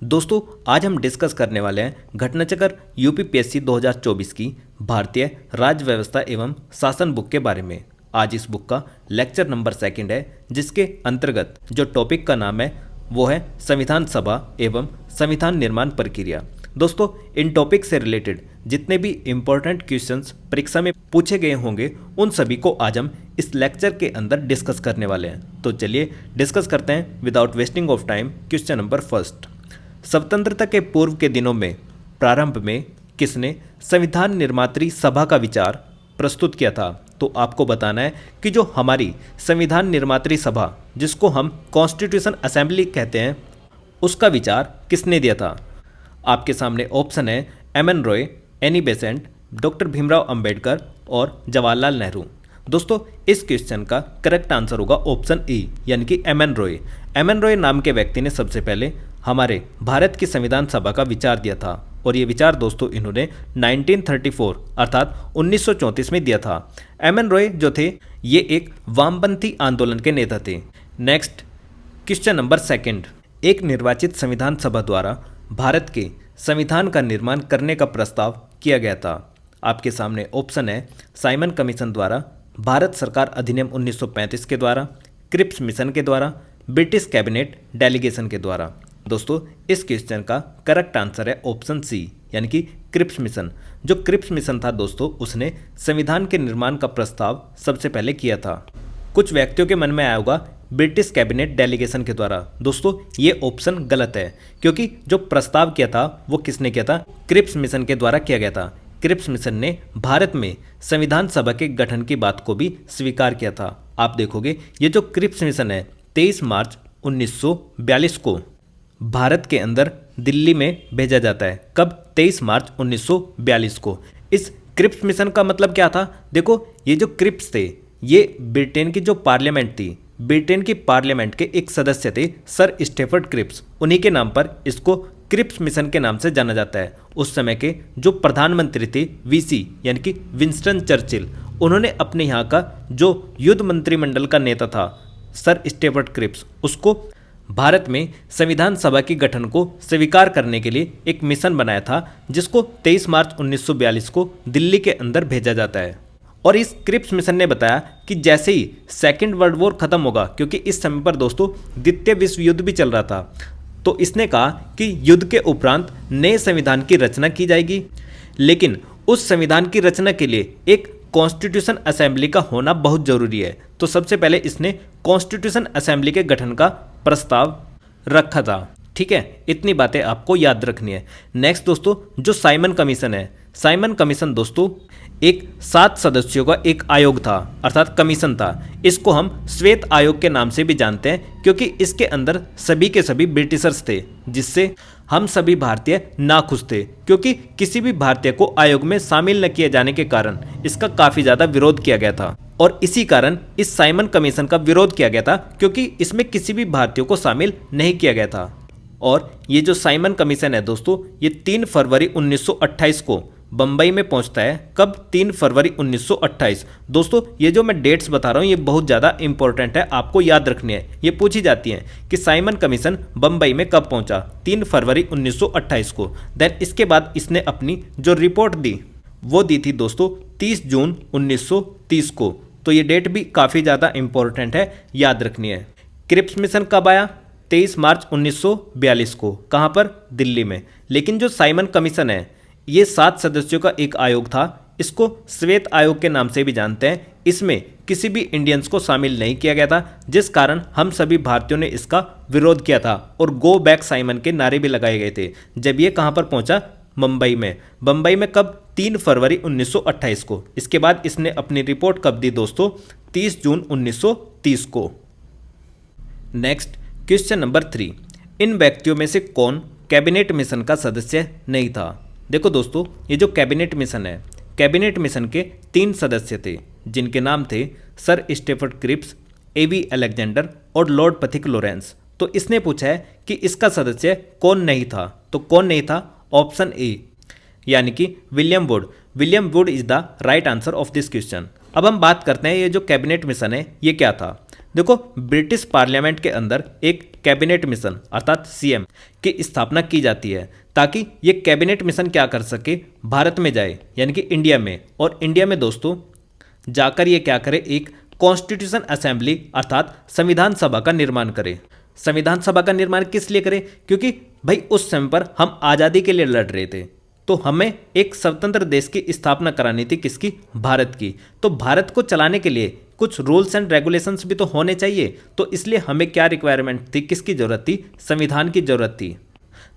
दोस्तों आज हम डिस्कस करने वाले हैं घटनाचक्र यूपीपीएससी 2024 की भारतीय राज्य व्यवस्था एवं शासन बुक के बारे में। आज इस बुक का लेक्चर नंबर 2 है, जिसके अंतर्गत जो टॉपिक का नाम है वो है संविधान सभा एवं संविधान निर्माण प्रक्रिया। दोस्तों इन टॉपिक से रिलेटेड जितने भी इम्पोर्टेंट क्वेश्चंस परीक्षा में पूछे गए होंगे उन सभी को आज हम इस लेक्चर के अंदर डिस्कस करने वाले हैं। तो चलिए डिस्कस करते हैं without wasting of time. Question number 1, स्वतंत्रता के पूर्व के दिनों में प्रारंभ में किसने संविधान निर्मात्री सभा का विचार प्रस्तुत किया था? तो आपको बताना है कि जो हमारी संविधान निर्मात्री सभा, जिसको हम कॉन्स्टिट्यूशन असेंबली कहते हैं, उसका विचार किसने दिया था? आपके सामने ऑप्शन है M.N.. Roy, Annie Besant, doctor Bhimrao Ambedkar और जवाहरलाल नेहरू। दोस्तों इस क्वेश्चन का करेक्ट आंसर होगा ऑप्शन ई, यानी कि एम.एन. रॉय। एम.एन. रॉय नाम के व्यक्ति ने सबसे पहले हमारे भारत की संविधान सभा का विचार दिया था, और ये विचार दोस्तों इन्होंने 1934 अर्थात 1934 में दिया था। एम.एन. रॉय जो थे ये एक वामपंथी आंदोलन के नेता थे। नेक्स्ट क्वेश्चन नंबर 2, एक निर्वाचित संविधान सभा द्वारा भारत के संविधान का निर्माण करने का प्रस्ताव किया गया था। आपके सामने ऑप्शन है साइमन कमीशन द्वारा, भारत सरकार अधिनियम 1935 के द्वारा, क्रिप्स मिशन के द्वारा, ब्रिटिश कैबिनेट डेलीगेशन के द्वारा। दोस्तों इस क्वेश्चन का करेक्ट आंसर है ऑप्शन सी, यानी कि क्रिप्स मिशन। जो क्रिप्स मिशन था दोस्तों, उसने संविधान के निर्माण का प्रस्ताव सबसे पहले किया था। कुछ व्यक्तियों के मन में आया होगा ब्रिटिश कैबिनेट डेलीगेशन के द्वारा। दोस्तों ये ऑप्शन गलत है, क्योंकि जो प्रस्ताव किया था वो किसने किया था? क्रिप्स मिशन के द्वारा किया गया था। क्रिप्स मिशन ने भारत में संविधान सभा के गठन की बात को भी स्वीकार किया था। आप देखोगे ये जो क्रिप्स मिशन है 23 मार्च 1942 को भारत के अंदर दिल्ली में भेजा जाता है। कब? 23 मार्च 1942 को। इस क्रिप्स मिशन का मतलब क्या था? देखो ये जो क्रिप्स थे ये ब्रिटेन की जो पार्लियामेंट थी, ब्रिटेन की पार्लियामेंट के एक सदस्य थे सर स्टेफर्ड क्रिप्स। उन्हीं के नाम पर इसको क्रिप्स मिशन के नाम से जाना जाता है। उस समय के जो प्रधानमंत्री थे वीसी, यानी कि विंस्टन चर्चिल, उन्होंने अपने यहाँ का जो युद्ध मंत्रिमंडल का नेता था सर स्टेफर्ड क्रिप्स, उसको भारत में संविधान सभा के गठन को स्वीकार करने के लिए एक मिशन बनाया था, जिसको 23 मार्च 1942 को दिल्ली के अंदर भेजा जाता है। और इस क्रिप्स मिशन ने बताया कि जैसे ही सेकेंड वर्ल्ड वॉर खत्म होगा, क्योंकि इस समय पर दोस्तों द्वितीय विश्व युद्ध भी चल रहा था, तो इसने कहा कि युद्ध के उपरांत नए संविधान की रचना की जाएगी, लेकिन उस संविधान की रचना के लिए एक कॉन्स्टिट्यूशन असेंबली का होना बहुत जरूरी है। तो सबसे पहले इसने कॉन्स्टिट्यूशन असेंबली के गठन का प्रस्ताव रखा था। ठीक है, इतनी बातें आपको याद रखनी है। नेक्स्ट दोस्तों जो साइमन कमीशन है, साइमन कमीशन दोस्तों एक 7 सदस्यों का एक आयोग था, अर्थात कमीशन था। इसको हम श्वेत आयोग के नाम से भी जानते हैं, क्योंकि इसके अंदर सभी के सभी ब्रिटिशर्स थे, जिससे हम सभी भारतीय नाखुश थे, क्योंकि किसी भी भारतीय को आयोग में शामिल न किए जाने के कारण इसका काफ़ी ज़्यादा विरोध किया गया था। और इसी कारण इस साइमन कमीशन का विरोध किया गया था, क्योंकि इसमें किसी भी भारतीय को शामिल नहीं किया गया था। और ये जो साइमन कमीशन है दोस्तों, ये 3 फरवरी 1928 को बम्बई में पहुंचता है। कब? 3 फरवरी 1928। दोस्तों ये जो मैं डेट्स बता रहा हूँ ये बहुत ज़्यादा इंपॉर्टेंट है, आपको याद रखनी है। ये पूछी जाती है कि साइमन कमीशन बम्बई में कब पहुंचा? 3 फरवरी 1928 को। देन इसके बाद इसने अपनी जो रिपोर्ट दी वो दी थी दोस्तों 30 जून 1930 को। तो ये डेट भी काफ़ी ज़्यादा इंपॉर्टेंट है, याद रखनी है। क्रिप्स मिशन कब आया? 23 मार्च 1942 को। कहाँ पर? दिल्ली में। लेकिन जो साइमन कमीशन है ये 7 सदस्यों का एक आयोग था। इसको श्वेत आयोग के नाम से भी जानते हैं। इसमें किसी भी इंडियंस को शामिल नहीं किया गया था, जिस कारण हम सभी भारतीयों ने इसका विरोध किया था और गो बैक साइमन के नारे भी लगाए गए थे। जब ये कहाँ पर पहुँचा? मुंबई में। बम्बई में कब? 3 फरवरी 1928 को। इसके बाद इसने अपनी रिपोर्ट कब दी दोस्तों? 30 जून 1930 को। नेक्स्ट क्वेश्चन नंबर 3, इन व्यक्तियों में से कौन कैबिनेट मिशन का सदस्य नहीं था? देखो दोस्तों ये जो कैबिनेट मिशन है, कैबिनेट मिशन के 3 सदस्य थे, जिनके नाम थे sir Stafford Cripps, A V. Alexander और लॉर्ड पथिक लॉरेंस। तो इसने पूछा है कि इसका सदस्य कौन नहीं था? तो कौन नहीं था? ऑप्शन ए, यानी कि William would. William would is the right answer of this question. अब हम बात करते हैं ये जो कैबिनेट मिशन है ये क्या था। देखो ब्रिटिश पार्लियामेंट के अंदर एक कैबिनेट मिशन अर्थात सीएम की स्थापना की जाती है, ताकि ये कैबिनेट मिशन क्या कर सके, भारत में जाए यानी कि इंडिया में, और इंडिया में दोस्तों जाकर ये क्या करे, एक कॉन्स्टिट्यूशन असेंबली अर्थात संविधान सभा का निर्माण करे। संविधान सभा का निर्माण किस लिए करें, क्योंकि भाई उस समय पर हम आज़ादी के लिए लड़ रहे थे, तो हमें एक स्वतंत्र देश की स्थापना करानी थी, किसकी, भारत की। तो भारत को चलाने के लिए कुछ रूल्स एंड रेगुलेशंस भी तो होने चाहिए, तो इसलिए हमें क्या रिक्वायरमेंट थी, किसकी जरूरत थी, संविधान की जरूरत थी,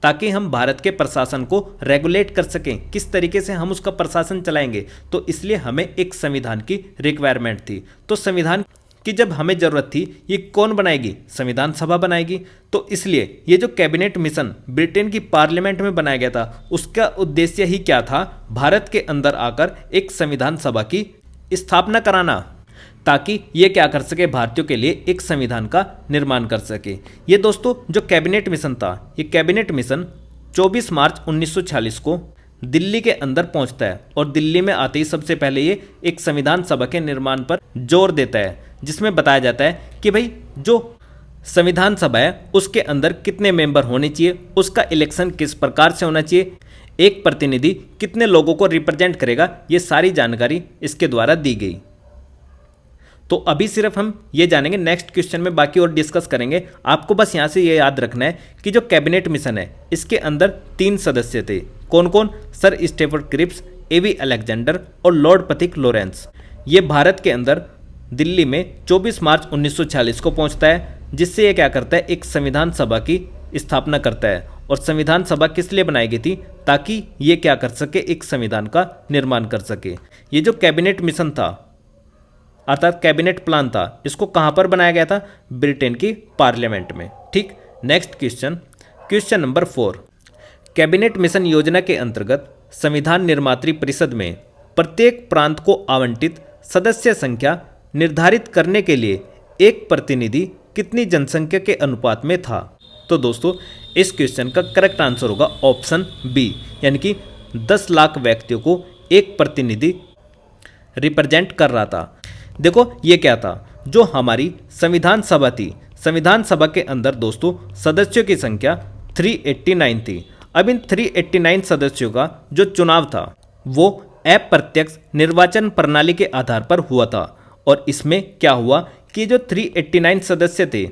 ताकि हम भारत के प्रशासन को रेगुलेट कर सकें, किस तरीके से हम उसका प्रशासन चलाएंगे। तो इसलिए हमें एक संविधान की रिक्वायरमेंट थी। तो संविधान की जब हमें ज़रूरत थी, ये कौन बनाएगी, संविधान सभा बनाएगी। तो इसलिए ये जो कैबिनेट मिशन ब्रिटेन की पार्लियामेंट में बनाया गया था, उसका उद्देश्य ही क्या था, भारत के अंदर आकर एक संविधान सभा की स्थापना कराना, ताकि ये क्या कर सके, भारतीयों के लिए एक संविधान का निर्माण कर सके। ये दोस्तों जो कैबिनेट मिशन था, ये कैबिनेट मिशन 24 मार्च 1946 को दिल्ली के अंदर पहुंचता है, और दिल्ली में आते ही सबसे पहले ये एक संविधान सभा के निर्माण पर जोर देता है, जिसमें बताया जाता है कि भाई जो संविधान सभा है उसके अंदर कितने मेंबर होने चाहिए, उसका इलेक्शन किस प्रकार से होना चाहिए, एक प्रतिनिधि कितने लोगों को रिप्रेजेंट करेगा, ये सारी जानकारी इसके द्वारा दी गई। तो अभी सिर्फ हम ये जानेंगे, नेक्स्ट क्वेश्चन में बाकी और डिस्कस करेंगे। आपको बस यहाँ से ये याद रखना है कि जो कैबिनेट मिशन है इसके अंदर 3 सदस्य थे। कौन कौन, सर स्टेफर्ड क्रिप्स, एवी अलेक्जेंडर और लॉर्ड पथिक लॉरेंस। ये भारत के अंदर दिल्ली में 24 मार्च 1946 को पहुंचता है, जिससे ये क्या करता है, एक संविधान सभा की स्थापना करता है। और संविधान सभा किस लिए बनाई गई थी, ताकि ये क्या कर सके, एक संविधान का निर्माण कर सके। ये जो कैबिनेट मिशन था अर्थात कैबिनेट प्लान था, इसको कहाँ पर बनाया गया था, ब्रिटेन की पार्लियामेंट में। ठीक, next question, question number 4। Cabinet mission योजना के अंतर्गत संविधान निर्मात्री परिषद में प्रत्येक प्रांत को आवंटित सदस्य संख्या निर्धारित करने के लिए एक प्रतिनिधि कितनी जनसंख्या के अनुपात में था। तो दोस्तों इस क्वेश्चन का करेक्ट आंसर होगा ऑप्शन बी, यानी कि 10 लाख व्यक्तियों को एक प्रतिनिधि रिप्रेजेंट कर रहा था। देखो ये क्या था, जो हमारी संविधान सभा थी, संविधान सभा के अंदर दोस्तों सदस्यों की संख्या 389 थी। अब इन 389 सदस्यों का जो चुनाव था वो अप्रत्यक्ष निर्वाचन प्रणाली के आधार पर हुआ था। और इसमें क्या हुआ कि जो 389 सदस्य थे,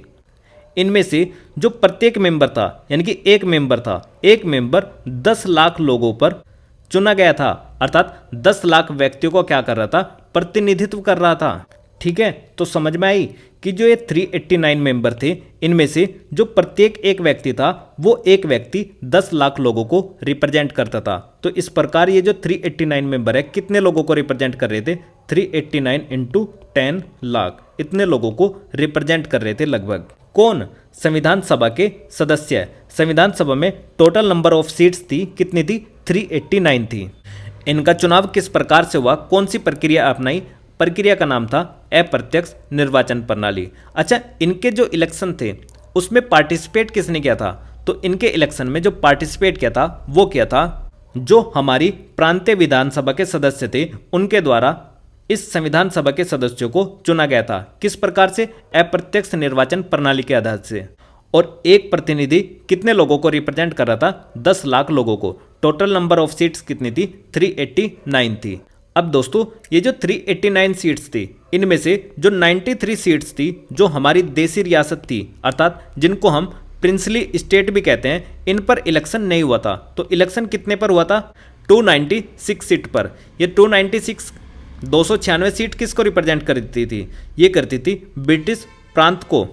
इनमें से जो प्रत्येक मेंबर था, यानी कि एक मेंबर था, एक मेंबर 10 लाख लोगों पर चुना गया था, अर्थात 10 लाख व्यक्तियों को क्या कर रहा था, प्रतिनिधित्व कर रहा था। ठीक है, तो समझ में आई कि जो ये 389 मेंबर थे, इनमें से जो प्रत्येक एक व्यक्ति था वो एक व्यक्ति 10 लाख लोगों को रिप्रेजेंट करता था। तो इस प्रकार ये जो 389 मेंबर है कितने लोगों को रिप्रेजेंट कर रहे थे, 389 इंटू 10 लाख, इतने लोगों को रिप्रेजेंट कर रहे थे लगभग। कौन, संविधान सभा के सदस्य। संविधान सभा में टोटल नंबर ऑफ सीट्स थी, कितनी थी, 389 थी। इनका चुनाव किस प्रकार से हुआ, कौन सी प्रक्रिया अपनाई, प्रक्रिया का नाम था अप्रत्यक्ष निर्वाचन प्रणाली। अच्छा, इनके जो इलेक्शन थे उसमें पार्टिसिपेट किसने किया था, तो इनके इलेक्शन में जो पार्टिसिपेट किया था वो क्या था, जो हमारी प्रांतीय विधानसभा के सदस्य थे उनके द्वारा इस संविधान सभा के सदस्यों को चुना गया था। किस प्रकार से, अप्रत्यक्ष निर्वाचन प्रणाली के आधार से। और एक प्रतिनिधि कितने लोगों को रिप्रेजेंट कर रहा था, 10 लाख लोगों को। टोटल नंबर ऑफ सीट्स कितनी थी, 389 थी। अब दोस्तों ये जो 389 सीट्स थी, इनमें से जो 93 सीट्स थी जो हमारी देसी रियासत थी, अर्थात जिनको हम प्रिंसली स्टेट भी कहते हैं, इन पर इलेक्शन नहीं हुआ था। तो इलेक्शन कितने पर हुआ था, 296 सीट पर। ये 296 296 सीट किसको रिप्रेजेंट करती थी, ये करती थी ब्रिटिश प्रांत को।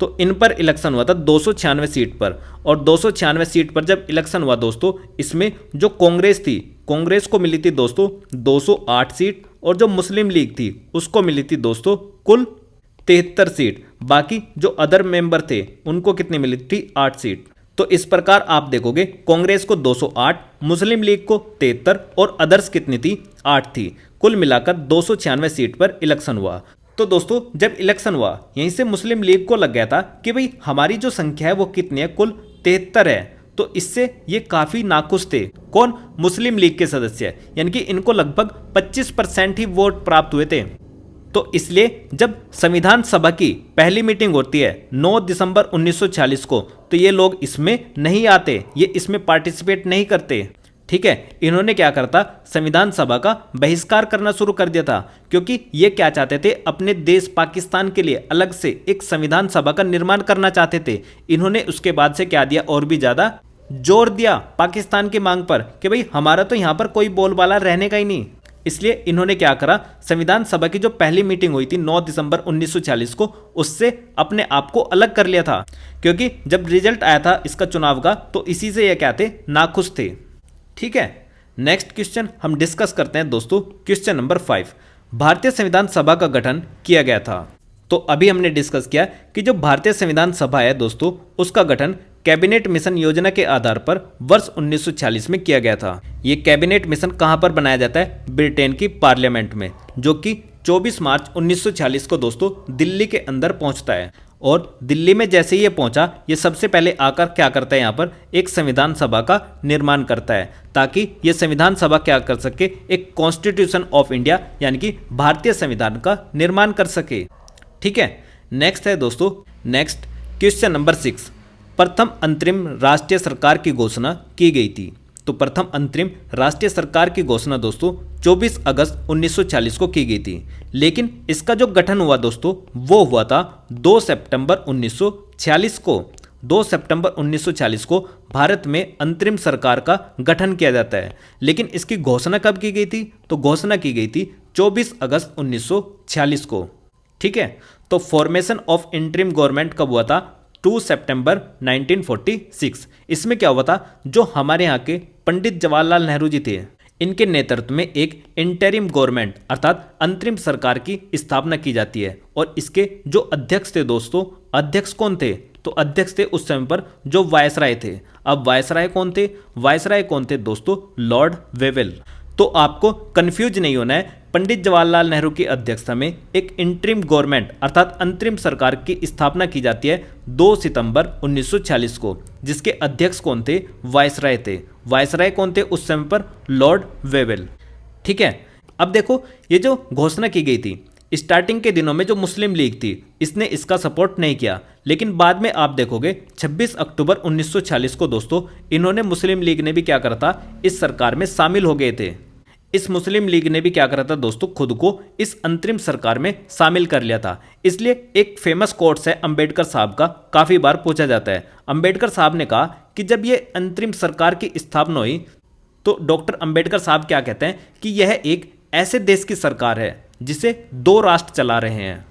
तो इन पर इलेक्शन हुआ था 296 सीट पर। और 296 सीट पर जब इलेक्शन हुआ दोस्तों, इसमें जो कांग्रेस थी, कांग्रेस को मिली थी दोस्तों 208 सीट, और जो मुस्लिम लीग थी उसको मिली थी दोस्तों कुल 73 सीट। बाकी जो अदर मेंबर थे उनको कितनी मिली थी, 8 सीट। तो इस प्रकार आप देखोगे कांग्रेस को 208, मुस्लिम लीग को 73 और अदर्स कितनी थी, 8 थी। कुल मिलाकर 296 सीट पर इलेक्शन हुआ। तो दोस्तों जब इलेक्शन हुआ, यहीं से मुस्लिम लीग को लग गया था कि भाई हमारी जो संख्या है वो कितनी है, कुल 73 है। तो इससे ये काफ़ी नाखुश थे। कौन, मुस्लिम लीग के सदस्य, यानी कि इनको लगभग 25% ही वोट प्राप्त हुए थे। तो इसलिए जब संविधान सभा की पहली मीटिंग होती है 9 दिसंबर 1946 को, तो ये लोग इसमें नहीं आते, ये इसमें पार्टिसिपेट नहीं करते। ठीक है, इन्होंने क्या करता, संविधान सभा का बहिष्कार करना शुरू कर दिया था, क्योंकि ये क्या चाहते थे, अपने देश पाकिस्तान के लिए अलग से एक संविधान सभा का निर्माण करना चाहते थे। इन्होंने उसके बाद से क्या दिया, और भी ज़्यादा जोर दिया पाकिस्तान की मांग पर कि भाई हमारा तो यहाँ पर कोई बोलबाला रहने का ही नहीं। इसलिए इन्होंने क्या करा, संविधान सभा की जो पहली मीटिंग हुई थी 9 दिसंबर 1946 को, उससे अपने आप को अलग कर लिया था, क्योंकि जब रिजल्ट आया था इसका चुनाव का, तो इसी से ये क्या थे, नाखुश थे। ठीक है, नेक्स्ट क्वेश्चन हम डिस्कस करते हैं दोस्तों, क्वेश्चन नंबर 5। भारतीय संविधान सभा का गठन किया गया था। तो अभी हमने डिस्कस किया कि जो भारतीय संविधान सभा है दोस्तों, उसका गठन कैबिनेट मिशन योजना के आधार पर वर्ष 1946 में किया गया था। ये कैबिनेट मिशन कहां पर बनाया जाता है, ब्रिटेन की पार्लियामेंट में, जो कि 24 मार्च 1946 को दोस्तों दिल्ली के अंदर पहुंचता है। और दिल्ली में जैसे ही ये पहुंचा, ये सबसे पहले आकर क्या करता है, यहाँ पर एक संविधान सभा का निर्माण करता है, ताकि ये संविधान सभा क्या कर सके, एक कॉन्स्टिट्यूशन ऑफ इंडिया यानी कि भारतीय संविधान का निर्माण कर सके। ठीक है, नेक्स्ट है दोस्तों, नेक्स्ट क्वेश्चन नंबर 6। प्रथम अंतरिम राष्ट्रीय सरकार की घोषणा की गई थी। तो प्रथम अंतरिम राष्ट्रीय सरकार की घोषणा दोस्तों 24 अगस्त 1940 को की गई थी, लेकिन इसका जो गठन हुआ दोस्तों, वो हुआ था 2 सितंबर 1946 को। 2 सितंबर 1940 को भारत में अंतरिम सरकार का गठन किया जाता है, लेकिन इसकी घोषणा कब की गई थी, तो घोषणा की गई थी 24 अगस्त 1946 को। ठीक है, तो फॉर्मेशन ऑफ इंटरिम गवर्नमेंट कब हुआ था, 2 सितंबर 1946। इसमें क्या हुआ था, जो हमारे यहाँ के पंडित जवाहरलाल नेहरू जी थे, इनके नेतृत्व में एक इंटरिम गवर्नमेंट अर्थात अंतरिम सरकार की स्थापना की जाती है। और इसके जो अध्यक्ष थे दोस्तों, अध्यक्ष कौन थे, तो अध्यक्ष थे उस समय पर जो वायसराय थे। अब वायसराय कौन थे, वायसराय कौन थे दोस्तों, लॉर्ड वेवेल। तो आपको कंफ्यूज नहीं होना है, पंडित जवाहरलाल नेहरू की अध्यक्षता में एक इंटरिम गवर्नमेंट अर्थात अंतरिम सरकार की स्थापना की जाती है 2 सितंबर 1946 को, जिसके अध्यक्ष कौन थे, वायसराय थे। वायसराय कौन थे उस समय पर, लॉर्ड वेवेल। ठीक है, अब देखो ये जो घोषणा की गई थी, स्टार्टिंग के दिनों में जो मुस्लिम लीग थी, इसने इसका सपोर्ट नहीं किया, लेकिन बाद में आप देखोगे 26 अक्टूबर 1946 को दोस्तों, इन्होंने मुस्लिम लीग ने भी क्या करा था, इस सरकार में शामिल हो गए थे। इस मुस्लिम लीग ने भी क्या करा था दोस्तों, खुद को इस अंतरिम सरकार में शामिल कर लिया था। इसलिए एक फेमस कोट्स है अंबेडकर साहब का, काफ़ी बार पूछा जाता है। अंबेडकर साहब ने कहा कि जब ये अंतरिम सरकार की स्थापना हुई, तो डॉक्टर अंबेडकर साहब क्या कहते हैं कि यह एक ऐसे देश की सरकार है जिसे 2 राष्ट्र चला रहे हैं।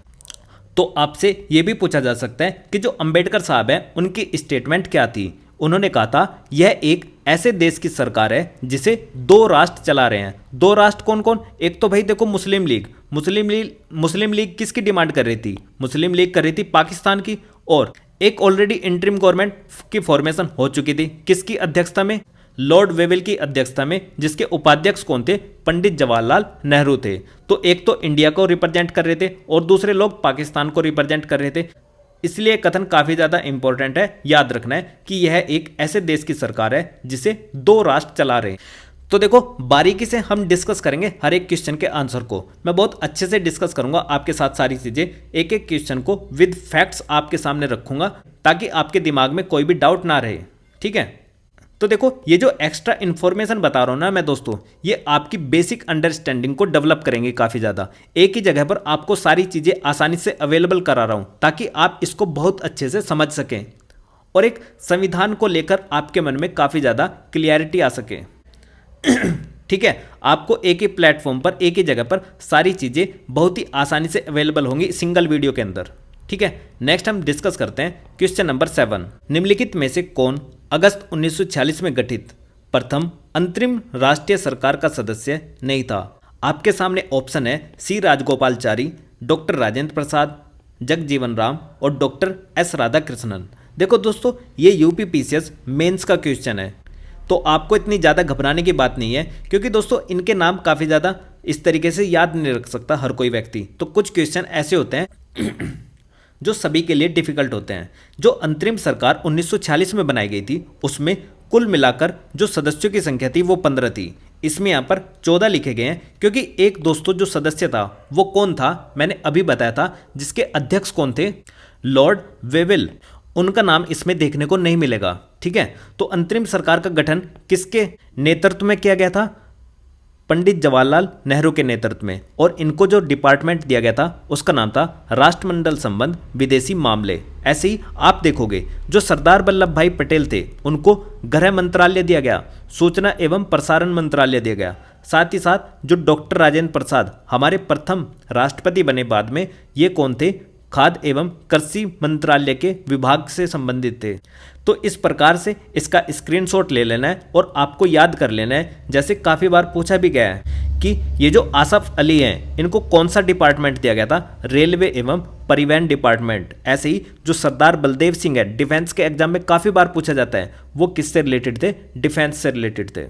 तो आपसे ये भी पूछा जा सकता है कि जो अंबेडकर साहब हैं, उनकी स्टेटमेंट क्या थी। उन्होंने कहा था यह एक ऐसे देश की सरकार है जिसे 2 राष्ट्र चला रहे हैं। 2 राष्ट्र कौन कौन, एक तो भाई देखो मुस्लिम लीग। मुस्लिम लीग किसकी डिमांड कर रही थी, मुस्लिम लीग कर रही थी पाकिस्तान की। और एक ऑलरेडी इंटरिम गवर्नमेंट की फॉर्मेशन हो चुकी थी, किसकी अध्यक्षता में, लॉर्ड वेवेल की अध्यक्षता में, जिसके उपाध्यक्ष कौन थे, पंडित जवाहरलाल नेहरू थे। तो एक तो इंडिया को रिप्रेजेंट कर रहे थे और दूसरे लोग पाकिस्तान को रिप्रेजेंट कर रहे थे। इसलिए कथन काफी ज्यादा इंपॉर्टेंट है, याद रखना है कि यह एक ऐसे देश की सरकार है जिसे 2 राष्ट्र चला रहे हैं। तो देखो बारीकी से हम डिस्कस करेंगे हर एक क्वेश्चन के आंसर को। मैं बहुत अच्छे से डिस्कस करूंगा आपके साथ सारी चीजें, एक एक क्वेश्चन को विद फैक्ट्स आपके सामने रखूंगा, ताकि आपके दिमाग में कोई भी डाउट ना रहे। ठीक है, तो देखो ये जो एक्स्ट्रा इन्फॉर्मेशन बता रहा हूँ ना मैं दोस्तों, ये आपकी बेसिक अंडरस्टैंडिंग को डेवलप करेंगे काफ़ी ज़्यादा। एक ही जगह पर आपको सारी चीज़ें आसानी से अवेलेबल करा रहा हूँ, ताकि आप इसको बहुत अच्छे से समझ सकें और एक संविधान को लेकर आपके मन में काफ़ी ज़्यादा क्लियरिटी आ सके। ठीक है, आपको एक ही प्लेटफॉर्म पर, एक ही जगह पर सारी चीज़ें बहुत ही आसानी से अवेलेबल होंगी सिंगल वीडियो के अंदर। ठीक है, नेक्स्ट हम डिस्कस करते हैं क्वेश्चन नंबर 7। निम्नलिखित में से कौन अगस्त 1946 में गठित प्रथम अंतरिम राष्ट्रीय सरकार का सदस्य नहीं था। आपके सामने ऑप्शन है सी राजगोपालचारी, डॉक्टर राजेंद्र प्रसाद, जगजीवन राम और डॉक्टर एस राधाकृष्णन। देखो दोस्तों ये यूपीपीसीएस मेंस का क्वेश्चन है, तो आपको इतनी ज़्यादा घबराने की बात नहीं है, क्योंकि दोस्तों इनके नाम काफ़ी ज़्यादा इस तरीके से याद नहीं रख सकता हर कोई व्यक्ति। तो कुछ क्वेश्चन ऐसे होते हैं जो सभी के लिए डिफिकल्ट होते हैं। जो अंतरिम सरकार 1946 में बनाई गई थी, उसमें कुल मिलाकर जो सदस्यों की संख्या थी वो 15 थी। इसमें यहाँ पर 14 लिखे गए हैं, क्योंकि एक दोस्तों जो सदस्य था वो कौन था, मैंने अभी बताया था, जिसके अध्यक्ष कौन थे, लॉर्ड वेवेल। उनका नाम इसमें देखने को नहीं मिलेगा। ठीक है, तो अंतरिम सरकार का गठन किसके नेतृत्व में किया गया था, पंडित जवाहरलाल नेहरू के नेतृत्व में। और इनको जो डिपार्टमेंट दिया गया था उसका नाम था राष्ट्रमंडल संबंध विदेशी मामले। ऐसे ही आप देखोगे जो सरदार वल्लभ भाई पटेल थे उनको गृह मंत्रालय दिया गया, सूचना एवं प्रसारण मंत्रालय दिया गया। साथ ही साथ जो डॉक्टर राजेंद्र प्रसाद हमारे प्रथम राष्ट्रपति बने बाद में, ये कौन थे, खाद्य एवं कृषि मंत्रालय के विभाग से संबंधित थे। तो इस प्रकार से इसका स्क्रीनशॉट ले लेना है और आपको याद कर लेना है। जैसे काफ़ी बार पूछा भी गया है कि ये जो आसफ अली हैं इनको कौन सा डिपार्टमेंट दिया गया था, रेलवे एवं परिवहन डिपार्टमेंट। ऐसे ही जो सरदार बलदेव सिंह है, डिफेंस के एग्जाम में काफ़ी बार पूछा जाता है, वो किससे रिलेटेड थे, डिफेंस से रिलेटेड थे।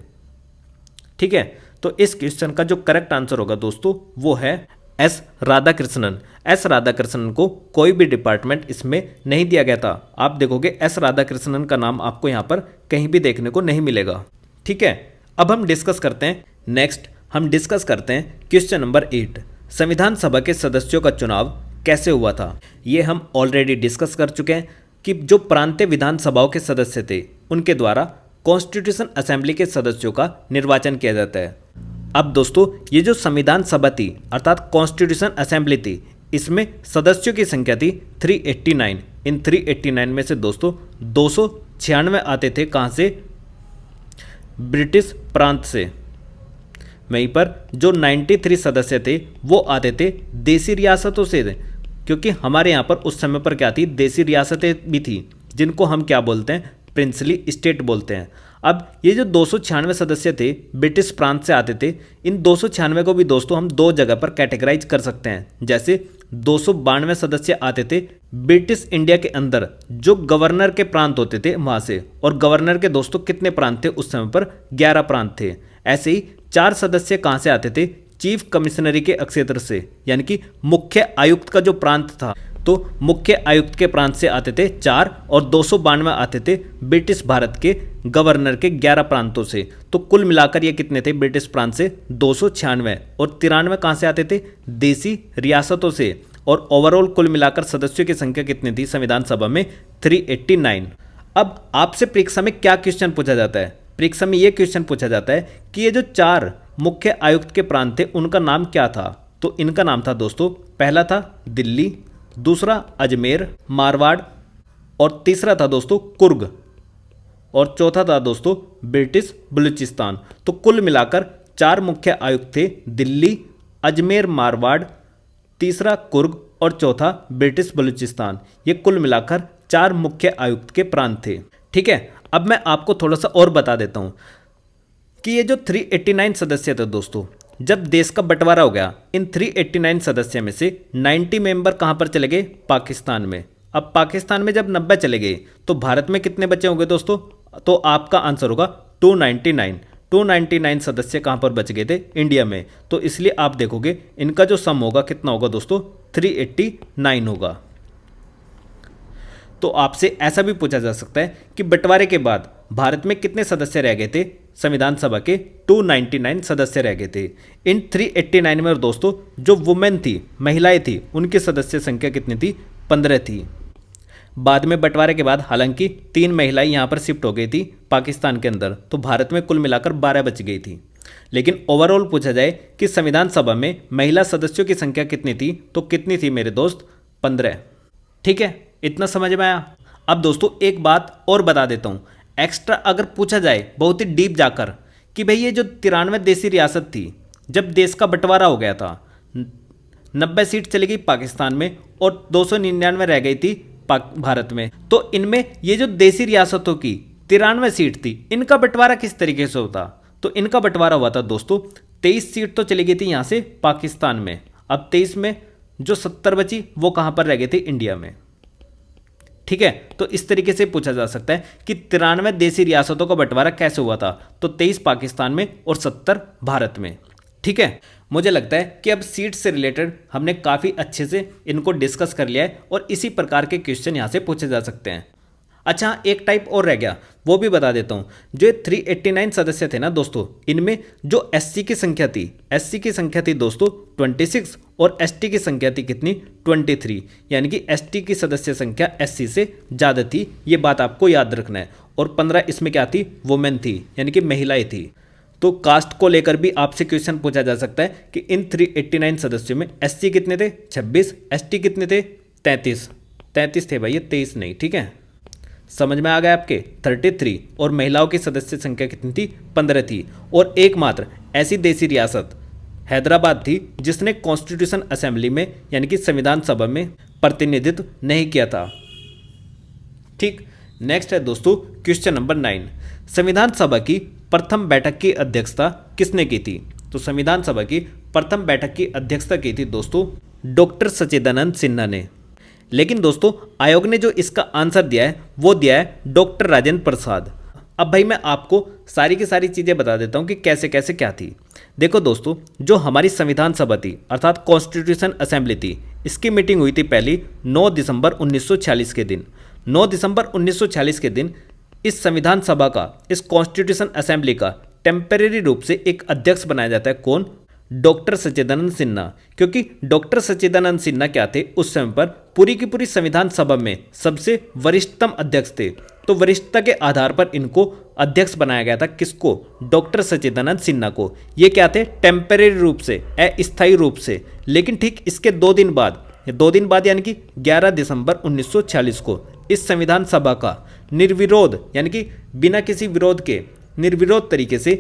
ठीक है, तो इस क्वेश्चन का जो करेक्ट आंसर होगा दोस्तों वो है एस राधाकृष्णन। एस राधाकृष्णन को कोई भी डिपार्टमेंट इसमें नहीं दिया गया था। आप देखोगे एस राधाकृष्णन का नाम आपको यहाँ पर कहीं भी देखने को नहीं मिलेगा। ठीक है, अब हम डिस्कस करते हैं नेक्स्ट, हम डिस्कस करते हैं क्वेश्चन नंबर 8, संविधान सभा के सदस्यों का चुनाव कैसे हुआ था। ये हम ऑलरेडी डिस्कस कर चुके हैं कि जो प्रांतीय विधानसभाओं के सदस्य थे उनके द्वारा कॉन्स्टिट्यूशन असेंबली के सदस्यों का निर्वाचन किया जाता है। अब दोस्तों ये जो संविधान सभा थी अर्थात कॉन्स्टिट्यूशन असेंबली थी, इसमें सदस्यों की संख्या थी 389। इन 389 में से दोस्तों 296 आते थे कहाँ से, ब्रिटिश प्रांत से। वहीं पर जो 93 सदस्य थे वो आते थे देसी रियासतों से, क्योंकि हमारे यहाँ पर उस समय पर क्या थी, देसी रियासतें भी थी जिनको हम क्या बोलते हैं, प्रिंसली स्टेट बोलते हैं। अब ये जो 296 सदस्य थे ब्रिटिश प्रांत से आते थे, इन 296 को भी दोस्तों हम दो जगह पर कैटेगराइज कर सकते हैं। जैसे 292 सदस्य आते थे ब्रिटिश इंडिया के अंदर जो गवर्नर के प्रांत होते थे वहाँ से, और गवर्नर के दोस्तों कितने प्रांत थे उस समय पर, 11 प्रांत थे। ऐसे ही 4 सदस्य कहाँ से आते थे, चीफ कमिश्नरी के क्षेत्र से, यानी कि मुख्य आयुक्त का जो प्रांत था, तो मुख्य आयुक्त के प्रांत से आते थे 4, और 292 आते थे ब्रिटिश भारत के गवर्नर के 11 प्रांतों से। तो कुल मिलाकर ये कितने थे ब्रिटिश प्रांत से, 296, और 93 कहाँ से आते थे, देसी रियासतों से। और ओवरऑल कुल मिलाकर सदस्यों की संख्या कितनी थी संविधान सभा में, 389। अब आपसे परीक्षा में क्या क्वेश्चन पूछा जाता है, परीक्षा में ये क्वेश्चन पूछा जाता है कि ये जो 4 मुख्य आयुक्त के प्रांत थे उनका नाम क्या था। तो इनका नाम था दोस्तों, पहला था दिल्ली, दूसरा अजमेर मारवाड़, और तीसरा था दोस्तों कुर्ग, और चौथा था दोस्तों ब्रिटिश बलूचिस्तान। तो कुल मिलाकर 4 मुख्य आयुक्त थे, दिल्ली, अजमेर मारवाड़, तीसरा कुर्ग और चौथा ब्रिटिश बलूचिस्तान। ये कुल मिलाकर 4 मुख्य आयुक्त के प्रांत थे। ठीक है, अब मैं आपको थोड़ा सा और बता देता हूँ कि ये जो 389 सदस्य थे दोस्तों, जब देश का बंटवारा हो गया, इन 389 सदस्य में से 90 मेंबर कहाँ पर चले गए, पाकिस्तान में। अब पाकिस्तान में जब 90 चले गए तो भारत में कितने बचे होंगे दोस्तों, तो आपका आंसर होगा 299। 299 सदस्य कहाँ पर बच गए थे, इंडिया में। तो इसलिए आप देखोगे इनका जो सम होगा कितना होगा दोस्तों, 389 होगा। तो आपसे ऐसा भी पूछा जा सकता है कि बंटवारे के बाद भारत में कितने सदस्य रह गए थे, संविधान सभा के 299 सदस्य रह गए थे। इन 389 में दोस्तों जो वुमेन थी, महिलाएं थी, उनकी सदस्य संख्या कितनी थी, 15 थी। बाद में बंटवारे के बाद हालांकि 3 महिलाएं यहाँ पर शिफ्ट हो गई थी पाकिस्तान के अंदर, तो भारत में कुल मिलाकर 12 बच गई थी। लेकिन ओवरऑल पूछा जाए कि संविधान सभा में महिला सदस्यों की संख्या कितनी थी, तो कितनी थी मेरे दोस्त, 15। ठीक है, इतना समझ में आया। अब दोस्तों एक बात और बता देता हूँ, एक्स्ट्रा अगर पूछा जाए बहुत ही डीप जाकर कि भाई ये जो 93 देसी रियासत थी, जब देश का बंटवारा हो गया था, 90 सीट चली गई पाकिस्तान में और 299 रह गई थी भारत में, तो इनमें ये जो देसी रियासतों की 93 सीट थी, इनका बंटवारा किस तरीके से होता, तो इनका बंटवारा हुआ था दोस्तों, 23 सीट तो चली गई थी यहाँ से पाकिस्तान में, अब 23 में जो 70 बची वो कहाँ पर रह गई थी, इंडिया में। ठीक है, तो इस तरीके से पूछा जा सकता है कि 93 देसी रियासतों का बंटवारा कैसे हुआ था, तो 23 पाकिस्तान में और 70 भारत में। ठीक है, मुझे लगता है कि अब सीट से रिलेटेड हमने काफ़ी अच्छे से इनको डिस्कस कर लिया है और इसी प्रकार के क्वेश्चन यहाँ से पूछे जा सकते हैं। अच्छा, एक टाइप और रह गया, वो भी बता देता हूँ। जो 389 सदस्य थे ना दोस्तों, इनमें जो एससी की संख्या थी, एससी की संख्या थी दोस्तों 26 और एसटी की संख्या थी कितनी, 23। यानी कि एसटी की सदस्य संख्या एससी से ज़्यादा थी, ये बात आपको याद रखना है। और 15 इसमें क्या थी, वुमेन थी, यानी कि महिलाएं थी। तो कास्ट को लेकर भी आपसे क्वेश्चन पूछा जा सकता है कि इन 389 सदस्यों में एससी कितने थे, 26, एसटी कितने थे, 33 थे भाई, ये 23 नहीं, ठीक है। समझ में आ गया आपके, 33। और महिलाओं की सदस्य संख्या कितनी थी, 15 थी। और एकमात्र ऐसी देसी रियासत हैदराबाद थी जिसने कॉन्स्टिट्यूशन असेंबली में यानी कि संविधान सभा में प्रतिनिधित्व नहीं किया था। ठीक, नेक्स्ट है दोस्तों क्वेश्चन नंबर 9। संविधान सभा की प्रथम बैठक की अध्यक्षता किसने की थी? तो संविधान सभा की प्रथम बैठक की अध्यक्षता की थी दोस्तों डॉक्टर सच्चिदानंद सिन्हा ने। लेकिन दोस्तों आयोग ने जो इसका आंसर दिया है वो दिया है डॉक्टर राजेंद्र प्रसाद। अब भाई मैं आपको सारी की सारी चीज़ें बता देता हूँ कि कैसे कैसे क्या थी। देखो दोस्तों, जो हमारी संविधान सभा थी अर्थात कॉन्स्टिट्यूशन असेंबली थी, इसकी मीटिंग हुई थी पहली 9 दिसंबर 1946 के दिन। 9 दिसंबर 1946 के दिन इस संविधान सभा का, इस कॉन्स्टिट्यूशन असेंबली का टेम्परेरी रूप से एक अध्यक्ष बनाया जाता है। कौन? डॉक्टर सच्चिदानंद सिन्हा। क्योंकि डॉक्टर सच्चिदानंद सिन्हा क्या थे, उस समय पर पूरी की पूरी संविधान सभा में सबसे वरिष्ठतम अध्यक्ष थे। तो वरिष्ठता के आधार पर इनको अध्यक्ष बनाया गया था। किसको? डॉक्टर सच्चिदानंद सिन्हा को। ये क्या थे? टेम्परेरी रूप से, अस्थायी रूप से। लेकिन ठीक इसके 2 दिन बाद यानी कि 11 दिसंबर 1946 को इस संविधान सभा का निर्विरोध यानी कि बिना किसी विरोध के निर्विरोध तरीके से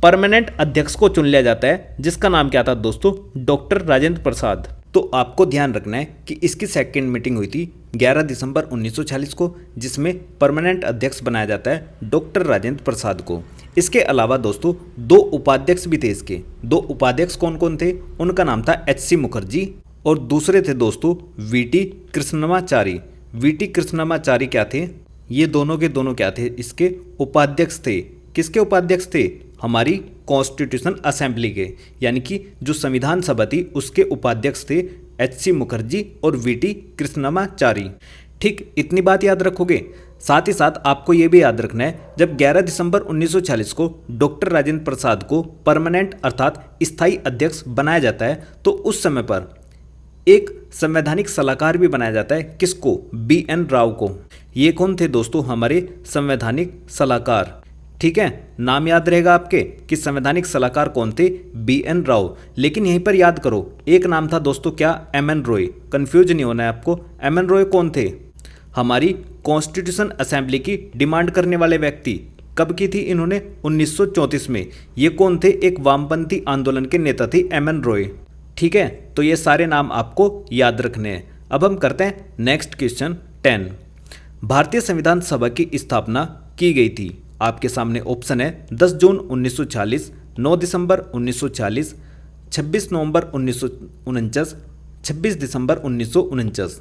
परमानेंट अध्यक्ष को चुन लिया जाता है, जिसका नाम क्या था दोस्तों? डॉक्टर राजेंद्र प्रसाद। तो आपको ध्यान रखना है कि इसकी सेकंड मीटिंग हुई थी 11 दिसंबर 1946 को, जिसमें परमानेंट अध्यक्ष बनाया जाता है डॉक्टर राजेंद्र प्रसाद को। इसके अलावा दोस्तों 2 उपाध्यक्ष भी थे इसके। 2 उपाध्यक्ष कौन कौन थे? उनका नाम था HC मुखर्जी और दूसरे थे दोस्तों VT कृष्णमाचारी। VT कृष्णमाचारी क्या थे? ये दोनों के दोनों क्या थे? इसके उपाध्यक्ष थे। किसके उपाध्यक्ष थे? हमारी कॉन्स्टिट्यूशन असेंबली के, यानी कि जो संविधान सभा थी उसके उपाध्यक्ष थे HC मुखर्जी और VT कृष्णमाचारी। ठीक, इतनी बात याद रखोगे। साथ ही साथ आपको ये भी याद रखना है, जब 11 दिसंबर 1946 को डॉक्टर राजेंद्र प्रसाद को परमानेंट अर्थात स्थायी अध्यक्ष बनाया जाता है, तो उस समय पर एक संवैधानिक सलाहकार भी बनाया जाता है। किसको? BN राव को। ये कौन थे दोस्तों? हमारे संवैधानिक सलाहकार। ठीक है, नाम याद रहेगा आपके कि संवैधानिक सलाहकार कौन थे? BN राव। लेकिन यहीं पर याद करो, एक नाम था दोस्तों क्या? MN रॉय। कंफ्यूज नहीं होना है आपको। MN रॉय कौन थे? हमारी कॉन्स्टिट्यूशन असेंबली की डिमांड करने वाले व्यक्ति। कब की थी इन्होंने? 1934 में। ये कौन थे? एक वामपंथी आंदोलन के नेता थे MN रॉय। ठीक है, तो ये सारे नाम आपको याद रखने हैं। अब हम करते हैं नेक्स्ट क्वेश्चन 10। भारतीय संविधान सभा की स्थापना की गई थी। आपके सामने ऑप्शन है 10 जून 1940, 9 दिसंबर 1940, 26 नवंबर 1949, 26 दिसंबर 1949।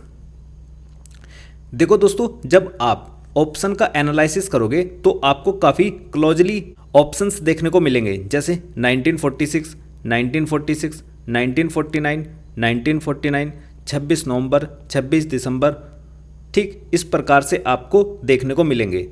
देखो दोस्तों, जब आप ऑप्शन का एनालिसिस करोगे तो आपको काफ़ी क्लोजली ऑप्शंस देखने को मिलेंगे, जैसे 1946, 1946, 1949, 1949, 26 नवंबर, 26 दिसंबर। ठीक इस प्रकार से आपको देखने को मिलेंगे।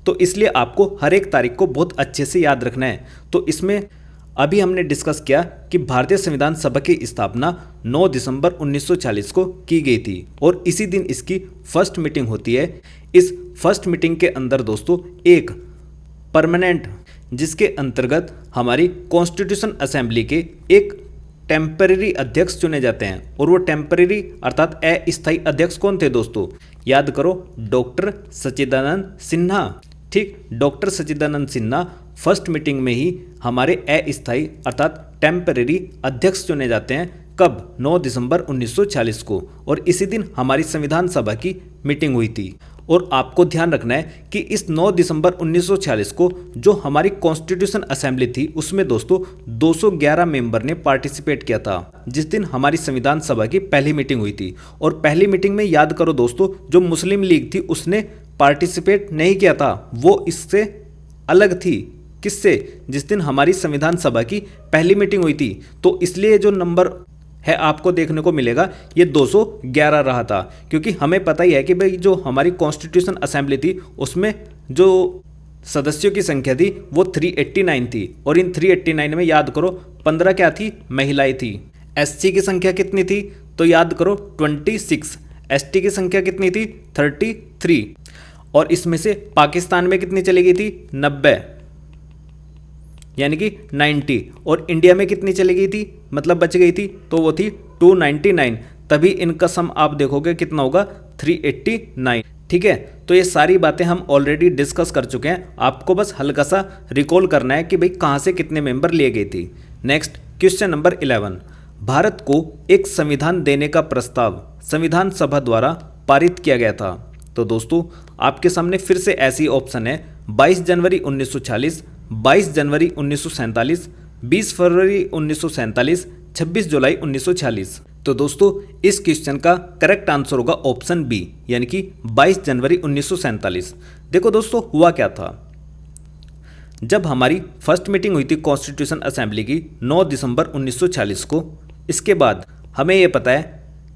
तो इसलिए आपको हर एक तारीख को बहुत अच्छे से याद रखना है। तो इसमें अभी हमने डिस्कस किया कि भारतीय संविधान सभा की स्थापना 9 दिसंबर 1940 को की गई थी और इसी दिन इसकी फर्स्ट मीटिंग होती है। इस फर्स्ट मीटिंग के अंदर दोस्तों एक परमानेंट, जिसके अंतर्गत हमारी कॉन्स्टिट्यूशन असेंबली के एक टेम्परेरी अध्यक्ष चुने जाते हैं। और वो टेम्परेरी अर्थात अस्थायी अध्यक्ष कौन थे दोस्तों? याद करो, डॉक्टर सच्चिदानंद सिन्हा। ठीक, डॉक्टर सच्चिदानंद सिन्हा फर्स्ट मीटिंग में ही हमारे अस्थायी अर्थात टेम्परेरी अध्यक्ष चुने जाते हैं। कब? 9 दिसंबर 1940 को। और इसी दिन हमारी संविधान सभा की मीटिंग हुई थी। और आपको ध्यान रखना है कि इस 9 दिसंबर 1940 को जो हमारी कॉन्स्टिट्यूशन असेंबली थी उसमें दोस्तों 211 मेंबर ने पार्टिसिपेट किया था, जिस दिन हमारी संविधान सभा की पहली मीटिंग हुई थी। और पहली मीटिंग में याद करो दोस्तों, जो मुस्लिम लीग थी उसने पार्टिसिपेट नहीं किया था, वो इससे अलग थी। किससे? जिस दिन हमारी संविधान सभा की पहली मीटिंग हुई थी। तो इसलिए जो नंबर है आपको देखने को मिलेगा ये 211 रहा था, क्योंकि हमें पता ही है कि भाई जो हमारी कॉन्स्टिट्यूशन असेंबली थी उसमें जो सदस्यों की संख्या थी वो 389 थी, और इन 389 में याद करो 15 क्या थी, महिलाएं थी। एससी की संख्या कितनी थी, तो याद करो 26। एसटी की संख्या कितनी थी, 33। और इसमें से पाकिस्तान में कितनी चली गई थी, 90, यानी कि 90। और इंडिया में कितनी चली गई थी, मतलब बच गई थी, तो वो थी 299। तभी इनका सम आप देखोगे कितना होगा, 389। ठीक है, तो ये सारी बातें हम ऑलरेडी डिस्कस कर चुके हैं, आपको बस हल्का सा रिकॉल करना है कि भाई कहाँ से कितने मेंबर लिए गए थी। नेक्स्ट क्वेश्चन नंबर 11, भारत को एक संविधान देने का प्रस्ताव संविधान सभा द्वारा पारित किया गया था। तो दोस्तों आपके सामने फिर से ऐसी ऑप्शन है 22 जनवरी 1940, 22 जनवरी 1947, 20 फरवरी 1947, 26 जुलाई 1946। तो दोस्तों इस क्वेश्चन का करेक्ट आंसर होगा ऑप्शन बी, यानी कि 22 जनवरी 1947। देखो दोस्तों हुआ क्या था, जब हमारी फर्स्ट मीटिंग हुई थी कॉन्स्टिट्यूशन असेंबली की 9 दिसंबर 1940 को, इसके बाद हमें यह पता है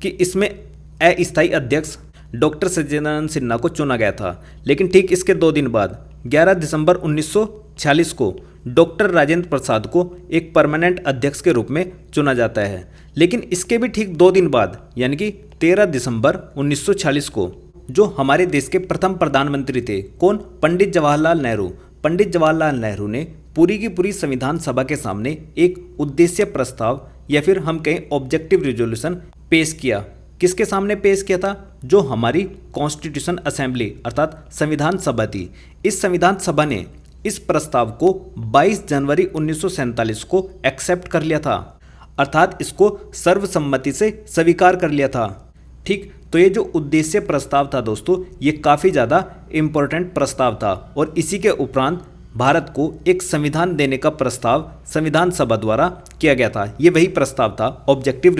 कि इसमें अस्थायी अध्यक्ष डॉक्टर सच्चिदानंद सिन्हा को चुना गया था। लेकिन ठीक इसके 2 दिन बाद 11 दिसंबर 1946 को डॉक्टर राजेंद्र प्रसाद को एक परमानेंट अध्यक्ष के रूप में चुना जाता है। लेकिन इसके भी ठीक 2 दिन बाद यानी कि 13 दिसंबर 1946 को जो हमारे देश के प्रथम प्रधानमंत्री थे, कौन, पंडित जवाहरलाल नेहरू। पंडित जवाहरलाल नेहरू ने पूरी की पूरी संविधान सभा के सामने एक उद्देश्य प्रस्ताव या फिर हम कहें ऑब्जेक्टिव रिजोल्यूशन पेश किया। किसके सामने पेश किया था, जो हमारी कॉन्स्टिट्यूशन असेंबली अर्थात संविधान सभा थी। इस संविधान सभा ने इस प्रस्ताव को 22 जनवरी 1947 को एक्सेप्ट कर लिया था, अर्थात इसको सर्वसम्मति से स्वीकार कर लिया था। ठीक, तो ये जो उद्देश्य प्रस्ताव था दोस्तों, ये काफ़ी ज़्यादा इम्पोर्टेंट प्रस्ताव था, और इसी के उपरांत भारत को एक संविधान देने का प्रस्ताव संविधान सभा द्वारा किया गया था। ये वही प्रस्ताव था ऑब्जेक्टिव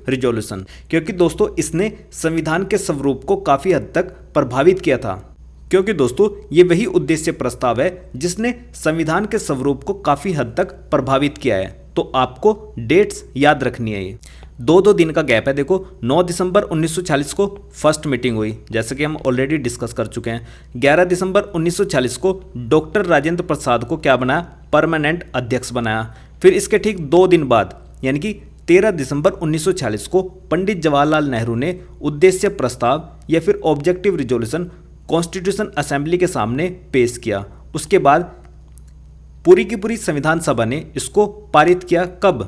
रिजोल्यूशन, क्योंकि दोस्तों इसने संविधान के स्वरूप को काफ़ी हद तक प्रभावित किया था। क्योंकि दोस्तों ये वही उद्देश्य प्रस्ताव है जिसने संविधान के स्वरूप को काफ़ी हद तक प्रभावित किया है। तो आपको डेट्स याद रखनी है। ये 2 दिन का गैप है। देखो 9 दिसंबर 1940 को फर्स्ट मीटिंग हुई, जैसे कि हम ऑलरेडी डिस्कस कर चुके हैं। 11 दिसंबर 1940 को डॉक्टर राजेंद्र प्रसाद को क्या बनाया, परमानेंट अध्यक्ष बनाया। फिर इसके ठीक 2 दिन बाद यानी कि 13 दिसंबर 1940 को पंडित जवाहरलाल नेहरू ने उद्देश्य प्रस्ताव या फिर ऑब्जेक्टिव रिजोल्यूशन कॉन्स्टिट्यूशन असेंबली के सामने पेश किया। उसके बाद पूरी की पूरी संविधान सभा ने इसको पारित किया। कब,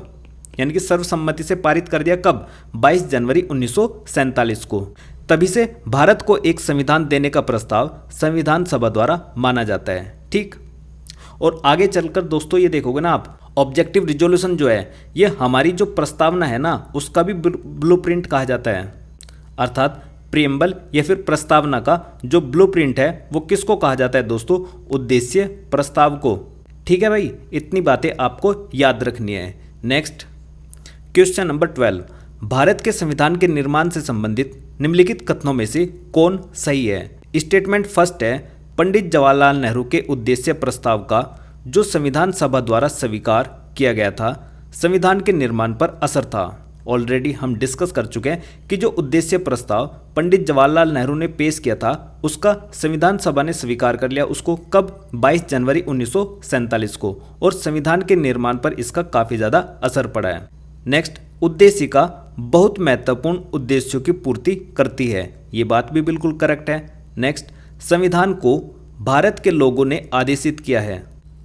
यानी कि सर्वसम्मति से पारित कर दिया। कब, 22 जनवरी 1947 को। तभी से भारत को एक संविधान देने का प्रस्ताव संविधान सभा द्वारा माना जाता है। ठीक, और आगे चलकर दोस्तों ये देखोगे ना आप, ऑब्जेक्टिव रिजोल्यूशन जो है ये हमारी जो प्रस्तावना है ना उसका भी ब्लूप्रिंट कहा जाता है, अर्थात प्रियम्बल या फिर प्रस्तावना का जो ब्लूप्रिंट है वो किसको कहा जाता है दोस्तों, उद्देश्य प्रस्ताव को। ठीक है भाई, इतनी बातें आपको याद रखनी है। नेक्स्ट क्वेश्चन नंबर 12, भारत के संविधान के निर्माण से संबंधित निम्नलिखित कथनों में से कौन सही है। स्टेटमेंट फर्स्ट है, पंडित जवाहरलाल नेहरू के उद्देश्य प्रस्ताव का जो संविधान सभा द्वारा स्वीकार किया गया था संविधान के निर्माण पर असर था। ऑलरेडी हम डिस्कस कर चुके हैं कि जो उद्देश्य प्रस्ताव पंडित जवाहरलाल नेहरू ने पेश किया था उसका संविधान सभा ने स्वीकार कर लिया। उसको कब, 22 जनवरी 1947 को, और संविधान के निर्माण पर इसका काफ़ी ज़्यादा असर पड़ा है। नेक्स्ट, उद्देश्य का बहुत महत्वपूर्ण उद्देश्यों की पूर्ति करती है। ये बात भी बिल्कुल करेक्ट है। नेक्स्ट, संविधान को भारत के लोगों ने आदेशित किया है।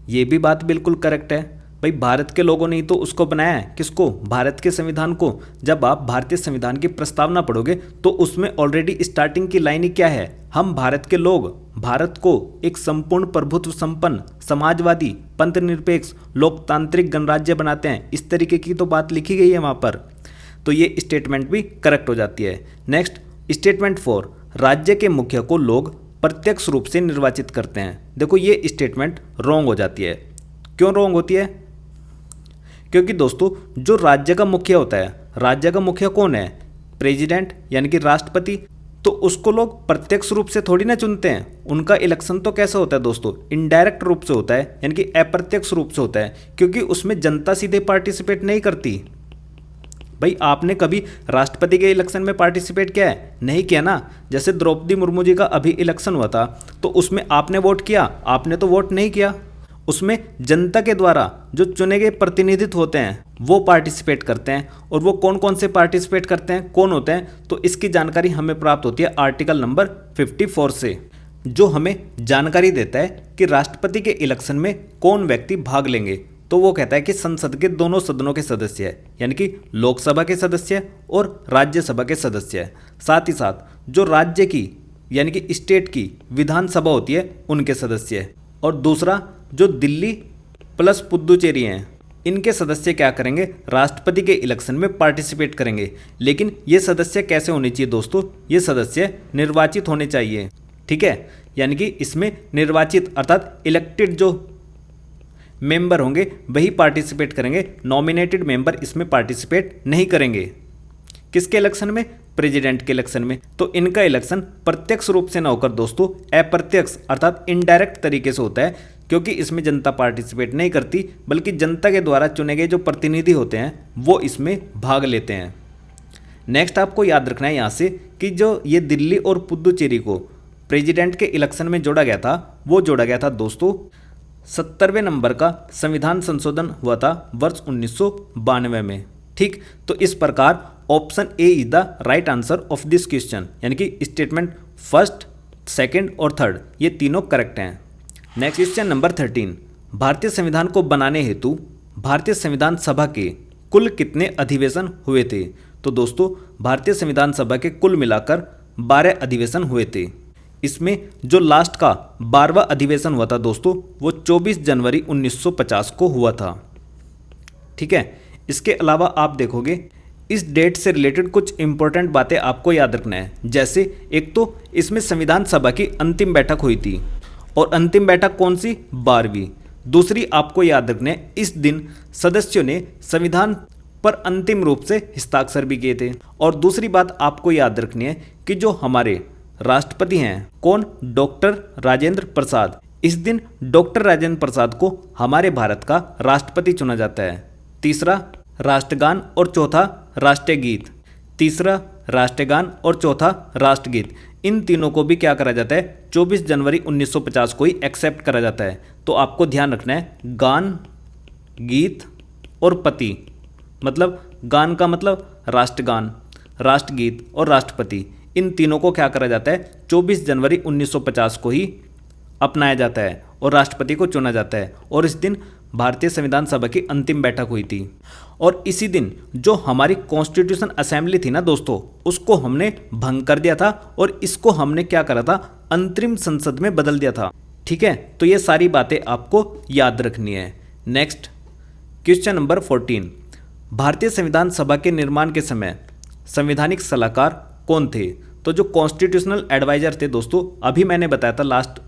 ये भी बात बिल्कुल करेक्ट है। भाई भारत के लोगों ने ही तो उसको बनाया है, किसको, भारत के संविधान को। जब आप भारतीय संविधान की प्रस्तावना पढ़ोगे तो उसमें ऑलरेडी स्टार्टिंग की लाइन ही क्या है, हम भारत के लोग भारत को एक संपूर्ण प्रभुत्व संपन्न समाजवादी पंथनिरपेक्ष लोकतांत्रिक गणराज्य बनाते हैं। इस तरीके की तो बात लिखी गई है वहाँ पर, तो ये स्टेटमेंट भी करेक्ट हो जाती है। नेक्स्ट, स्टेटमेंट 4, राज्य के मुखिया को लोग प्रत्यक्ष रूप से निर्वाचित करते हैं। देखो ये स्टेटमेंट रॉन्ग हो जाती है। क्यों रॉन्ग होती है, क्योंकि दोस्तों जो राज्य का मुखिया होता है, राज्य का मुखिया कौन है, प्रेसिडेंट यानी कि राष्ट्रपति, तो उसको लोग प्रत्यक्ष रूप से थोड़ी ना चुनते हैं। उनका इलेक्शन तो कैसा होता है दोस्तों, इनडायरेक्ट रूप से होता है, यानी कि अप्रत्यक्ष रूप से होता है, क्योंकि उसमें जनता सीधे पार्टिसिपेट नहीं करती। भाई आपने कभी राष्ट्रपति के इलेक्शन में पार्टिसिपेट किया है? नहीं किया ना। जैसे द्रौपदी मुर्मू जी का अभी इलेक्शन हुआ था, तो उसमें आपने वोट किया? आपने तो वोट नहीं किया। उसमें जनता के द्वारा जो चुने गए प्रतिनिधित्व होते हैं वो पार्टिसिपेट करते हैं। और वो कौन कौन से पार्टिसिपेट करते हैं, कौन होते हैं, तो इसकी जानकारी हमें प्राप्त होती है आर्टिकल नंबर 54 से, जो हमें जानकारी देता है कि राष्ट्रपति के इलेक्शन में कौन व्यक्ति भाग लेंगे। तो वो कहता है कि संसद के दोनों सदनों के सदस्य है, यानी कि लोकसभा के सदस्य और राज्यसभा के सदस्य है। साथ ही साथ जो राज्य की यानी कि स्टेट की विधानसभा होती है उनके सदस्य है। और दूसरा जो दिल्ली प्लस पुद्दुचेरी हैं, इनके सदस्य क्या करेंगे, राष्ट्रपति के इलेक्शन में पार्टिसिपेट करेंगे। लेकिन ये सदस्य कैसे होने चाहिए दोस्तों, ये सदस्य निर्वाचित होने चाहिए। ठीक है, यानी कि इसमें निर्वाचित अर्थात इलेक्टेड जो मेंबर होंगे वही पार्टिसिपेट करेंगे। नॉमिनेटेड मेंबर इसमें पार्टिसिपेट नहीं करेंगे। किसके इलेक्शन में? प्रेसिडेंट के इलेक्शन में। तो इनका इलेक्शन प्रत्यक्ष रूप से ना होकर दोस्तों अप्रत्यक्ष अर्थात इनडायरेक्ट तरीके से होता है, क्योंकि इसमें जनता पार्टिसिपेट नहीं करती, बल्कि जनता के द्वारा चुने गए जो प्रतिनिधि होते हैं वो इसमें भाग लेते हैं। नेक्स्ट आपको याद रखना है यहाँ से कि जो ये दिल्ली और पुद्दुचेरी को प्रेसिडेंट के इलेक्शन में जोड़ा गया था, वो जोड़ा गया था दोस्तों 70वें नंबर का संविधान संशोधन हुआ था वर्ष 1992 में। ठीक, तो इस प्रकार option A is the right answer of this question, यानी कि स्टेटमेंट फर्स्ट, सेकंड और थर्ड ये तीनों करेक्ट हैं। नेक्स्ट क्वेश्चन नंबर 13, भारतीय संविधान को बनाने हेतु भारतीय संविधान सभा के कुल कितने अधिवेशन हुए थे? तो दोस्तों भारतीय संविधान सभा के कुल मिलाकर 12 अधिवेशन हुए थे। इसमें जो लास्ट का 12वां अधिवेशन हुआ था दोस्तों वो 24 जनवरी 1950 को हुआ था। ठीक है, इसके अलावा आप देखोगे इस डेट से रिलेटेड कुछ इंपॉर्टेंट बातें आपको याद रखना है। जैसे एक तो इसमें संविधान सभा की अंतिम बैठक हुई थी, और अंतिम बैठक कौन सी? 12वीं। दूसरी आपको याद रखना है इस दिन सदस्यों ने संविधान पर अंतिम रूप से हस्ताक्षर भी किए थे। और दूसरी बात आपको याद रखनी है कि जो हमारे राष्ट्रपति हैं कौन? डॉक्टर राजेंद्र प्रसाद। इस दिन डॉक्टर राजेंद्र प्रसाद को हमारे भारत का राष्ट्रपति चुना जाता है। तीसरा राष्ट्रगान और चौथा राष्ट्रीय गीत। तीसरा राष्ट्रगान और चौथा राष्ट्रगीत, इन तीनों को भी क्या करा जाता है? 24 जनवरी 1950 को ही एक्सेप्ट करा जाता है। तो आपको ध्यान रखना है गान, गीत और पति, मतलब गान का मतलब राष्ट्रगान, राष्ट्रगीत और राष्ट्रपति, इन तीनों को क्या करा जाता है? 24 जनवरी 1950 को ही अपनाया जाता है और राष्ट्रपति को चुना जाता है। और इस दिन भारतीय संविधान सभा की अंतिम बैठक हुई थी। और इसी दिन जो हमारी कॉन्स्टिट्यूशन असेंबली थी ना दोस्तों, उसको हमने भंग कर दिया था और इसको हमने क्या करा था? अंतरिम संसद में बदल दिया था। ठीक है, तो ये सारी बातें आपको याद रखनी है। नेक्स्ट क्वेश्चन नंबर 14, भारतीय संविधान सभा के निर्माण के समय संवैधानिक सलाहकार कौन थे? तो जो कॉन्स्टिट्यूशनल एडवाइजर थे दोस्तों, अभी मैंने बताया था लास्ट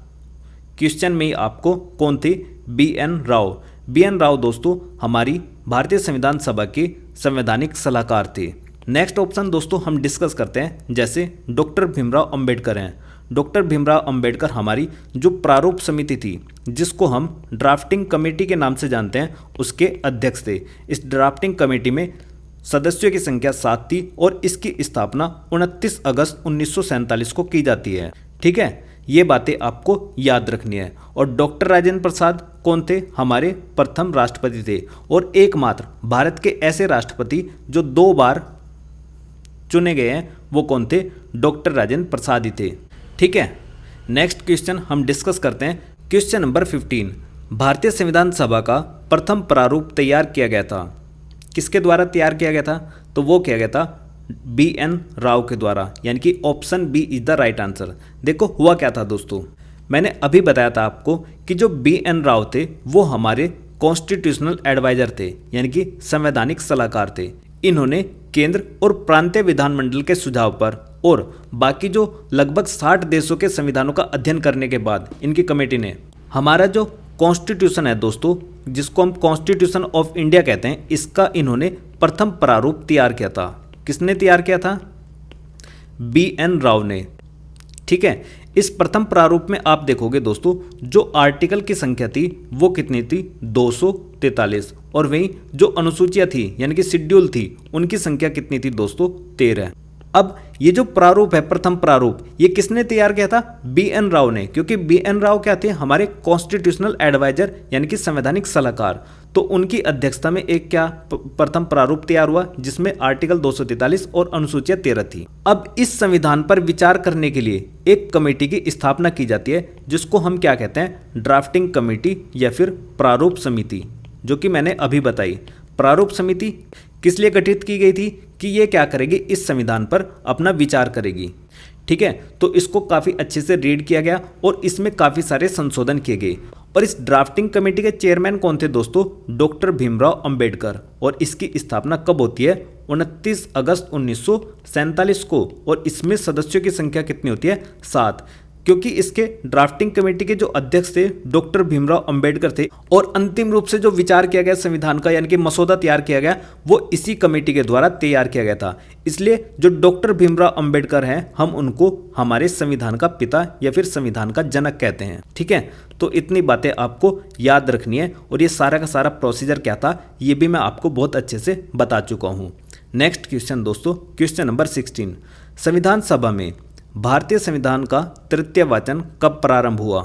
क्वेश्चन में ही आपको, कौन थे? BN राव। BN राव दोस्तों हमारी भारतीय संविधान सभा के संवैधानिक सलाहकार थे। नेक्स्ट ऑप्शन दोस्तों हम डिस्कस करते हैं, जैसे डॉक्टर भीमराव अंबेडकर हैं। डॉक्टर भीमराव अंबेडकर हमारी जो प्रारूप समिति थी, जिसको हम ड्राफ्टिंग कमेटी के नाम से जानते हैं, उसके अध्यक्ष थे। इस ड्राफ्टिंग कमेटी में सदस्यों की संख्या 7 थी और इसकी स्थापना 29 अगस्त 1947 को की जाती है। ठीक है, ये बातें आपको याद रखनी है। और डॉक्टर राजेंद्र प्रसाद कौन थे? हमारे प्रथम राष्ट्रपति थे और एकमात्र भारत के ऐसे राष्ट्रपति जो 2 बार चुने गए हैं, वो कौन थे? डॉक्टर राजेंद्र प्रसाद ही थे। ठीक है, नेक्स्ट क्वेश्चन हम डिस्कस करते हैं। क्वेश्चन नंबर 15, भारतीय संविधान सभा का प्रथम प्रारूप तैयार किया गया था, किसके द्वारा तैयार किया गया था? तो वो किया गया था BN राव के द्वारा, यानी कि option B is the right answer. देखो हुआ क्या था दोस्तों, मैंने अभी बताया था आपको कि जो BN राव थे वो हमारे कॉन्स्टिट्यूशनल एडवाइजर थे, यानी कि संवैधानिक सलाहकार थे। इन्होंने केंद्र और प्रांतीय विधानमंडल के सुझाव पर और बाकी जो लगभग 60 देशों के संविधानों का अध्ययन करने के बाद इनकी कमेटी ने हमारा जो कॉन्स्टिट्यूशन है दोस्तों, जिसको हम कॉन्स्टिट्यूशन ऑफ इंडिया कहते हैं, इसका इन्होंने प्रथम प्रारूप तैयार किया था। किसने तैयार किया था? BN राव ने। ठीक है, इस प्रथम प्रारूप में आप देखोगे दोस्तों, जो आर्टिकल की संख्या थी वो कितनी थी? 243 और वहीं जो अनुसूचियां थी यानी कि शेड्यूल थी उनकी संख्या कितनी थी दोस्तों 13। अब ये जो प्रारूप है प्रथम प्रारूप ये किसने तैयार किया था बी.एन. राव ने, क्योंकि बी.एन. राव क्या थे हमारे कॉन्स्टिट्यूशनल एडवाइजर यानी कि संवैधानिक सलाहकार। तो उनकी अध्यक्षता में एक क्या प्रथम प्रारूप तैयार हुआ जिसमें आर्टिकल 243 और अनुसूचियां 13 थी। अब इस संविधान पर विचार करने के लिए एक कमेटी की स्थापना की जाती है जिसको हम क्या कहते हैं ड्राफ्टिंग कमेटी या फिर प्रारूप समिति, जो कि मैंने अभी बताई। प्रारूप समिति किस लिए गठित की गई थी कि ये क्या करेगी इस संविधान पर अपना विचार करेगी। ठीक है, तो इसको काफ़ी अच्छे से रीड किया गया और इसमें काफ़ी सारे संशोधन किए गए। और इस ड्राफ्टिंग कमेटी के चेयरमैन कौन थे दोस्तों डॉक्टर भीमराव अंबेडकर। और इसकी स्थापना कब होती है 29 अगस्त 1947 को। और इसमें सदस्यों की संख्या कितनी होती है 7, क्योंकि इसके ड्राफ्टिंग कमेटी के जो अध्यक्ष थे डॉक्टर भीमराव अंबेडकर थे और अंतिम रूप से जो विचार किया गया संविधान का यानी कि मसौदा तैयार किया गया वो इसी कमेटी के द्वारा तैयार किया गया था। इसलिए जो डॉक्टर भीमराव अंबेडकर हैं हम उनको हमारे संविधान का पिता या फिर संविधान का जनक कहते हैं। ठीक है, तो इतनी बातें आपको याद रखनी है और ये सारा का सारा प्रोसीजर क्या था ये भी मैं आपको बहुत अच्छे से बता चुका हूँ। नेक्स्ट क्वेश्चन दोस्तों, क्वेश्चन नंबर 16, संविधान सभा में भारतीय संविधान का तृतीय वाचन कब प्रारंभ हुआ।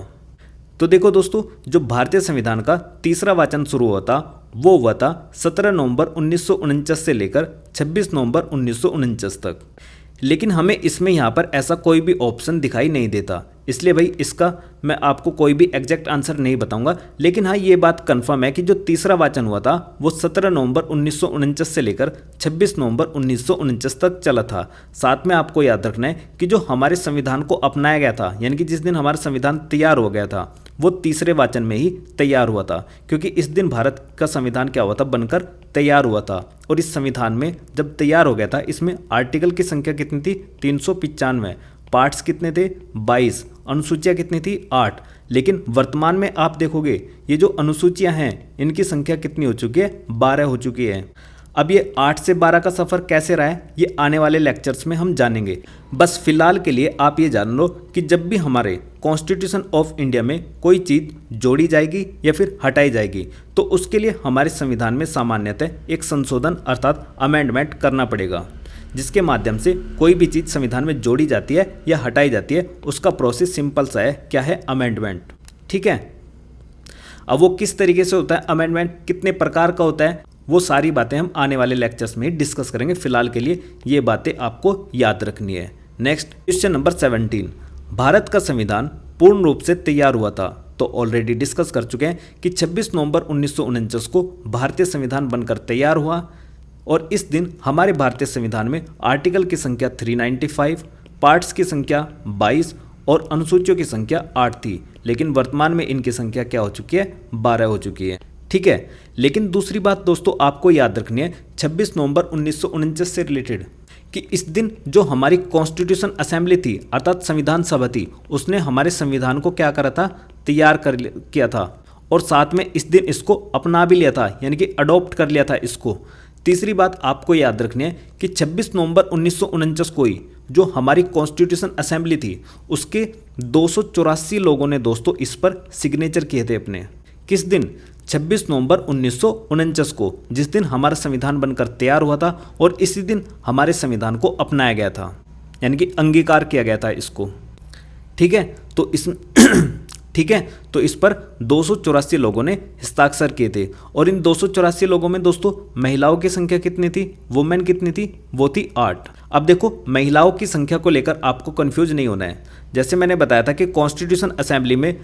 तो देखो दोस्तों जो भारतीय संविधान का तीसरा वाचन शुरू हुआ था वो हुआ था 17 नवंबर 1949 से लेकर 26 नवंबर 1949 तक। लेकिन हमें इसमें यहाँ पर ऐसा कोई भी ऑप्शन दिखाई नहीं देता, इसलिए भाई इसका मैं आपको कोई भी एग्जैक्ट आंसर नहीं बताऊंगा। लेकिन हाँ ये बात कंफर्म है कि जो तीसरा वाचन हुआ था वो 17 नवंबर 1949 से लेकर 26 नवंबर 1949 तक चला था। साथ में आपको याद रखना है कि जो हमारे संविधान को अपनाया गया था यानी कि जिस दिन हमारा संविधान तैयार हो गया था वो तीसरे वाचन में ही तैयार हुआ था, क्योंकि इस दिन भारत का संविधान क्या हुआ था बनकर तैयार हुआ था। और इस संविधान में जब तैयार हो गया था इसमें आर्टिकल की संख्या कितनी थी 395, पार्ट्स कितने थे 22, अनुसूचियाँ कितनी थी 8। लेकिन वर्तमान में आप देखोगे ये जो अनुसूचियाँ हैं इनकी संख्या कितनी हो चुकी है 12 हो चुकी है। अब ये 8 से 12 का सफ़र कैसे रहा है ये आने वाले लेक्चर्स में हम जानेंगे। बस फिलहाल के लिए आप ये जान लो कि जब भी हमारे कॉन्स्टिट्यूशन ऑफ इंडिया में कोई चीज़ जोड़ी जाएगी या फिर हटाई जाएगी तो उसके लिए हमारे संविधान में सामान्यतः एक संशोधन अर्थात अमेंडमेंट करना पड़ेगा, जिसके माध्यम से कोई भी चीज़ संविधान में जोड़ी जाती है या हटाई जाती है उसका प्रोसेस सिंपल सा है, क्या है अमेंडमेंट। ठीक है, अब वो किस तरीके से होता है अमेंडमेंट, कितने प्रकार का होता है, वो सारी बातें हम आने वाले लेक्चर्स में डिस्कस करेंगे। फिलहाल के लिए ये बातें आपको याद रखनी है। नेक्स्ट क्वेश्चन नंबर 17, भारत का संविधान पूर्ण रूप से तैयार हुआ था। तो ऑलरेडी डिस्कस कर चुके हैं कि 26 नवंबर 1949 को भारतीय संविधान बनकर तैयार हुआ और इस दिन हमारे भारतीय संविधान में आर्टिकल की संख्या 395, पार्ट्स की संख्या 22 और अनुसूचियों की संख्या 8 थी। लेकिन वर्तमान में इनकी संख्या क्या हो चुकी है 12 हो चुकी है। ठीक है, लेकिन दूसरी बात दोस्तों आपको याद रखनी है 26 नवंबर 1949 से रिलेटेड कि इस दिन जो हमारी कॉन्स्टिट्यूशन असेंबली थी अर्थात संविधान सभा थी उसने हमारे संविधान को क्या करा था तैयार किया था और साथ में इस दिन इसको अपना भी लिया था यानी कि अडॉप्ट कर लिया था इसको। तीसरी बात आपको याद रखनी है कि 26 नवंबर 1949 को ही जो हमारी कॉन्स्टिट्यूशन असेंबली थी उसके 284 लोगों ने दोस्तों इस पर सिग्नेचर किए थे अपने। किस दिन 26 नवंबर 1949 को, जिस दिन हमारा संविधान बनकर तैयार हुआ था और इसी दिन हमारे संविधान को अपनाया गया था यानी कि अंगीकार किया गया था इसको। ठीक है, तो इस ठीक है, तो इस पर 284 लोगों ने हस्ताक्षर किए थे और इन 284 लोगों में दोस्तों महिलाओं की संख्या कितनी थी, वुमेन कितनी थी, वो थी 8। अब देखो महिलाओं की संख्या को लेकर आपको कंफ्यूज नहीं होना है। जैसे मैंने बताया था कि कॉन्स्टिट्यूशन असेंबली में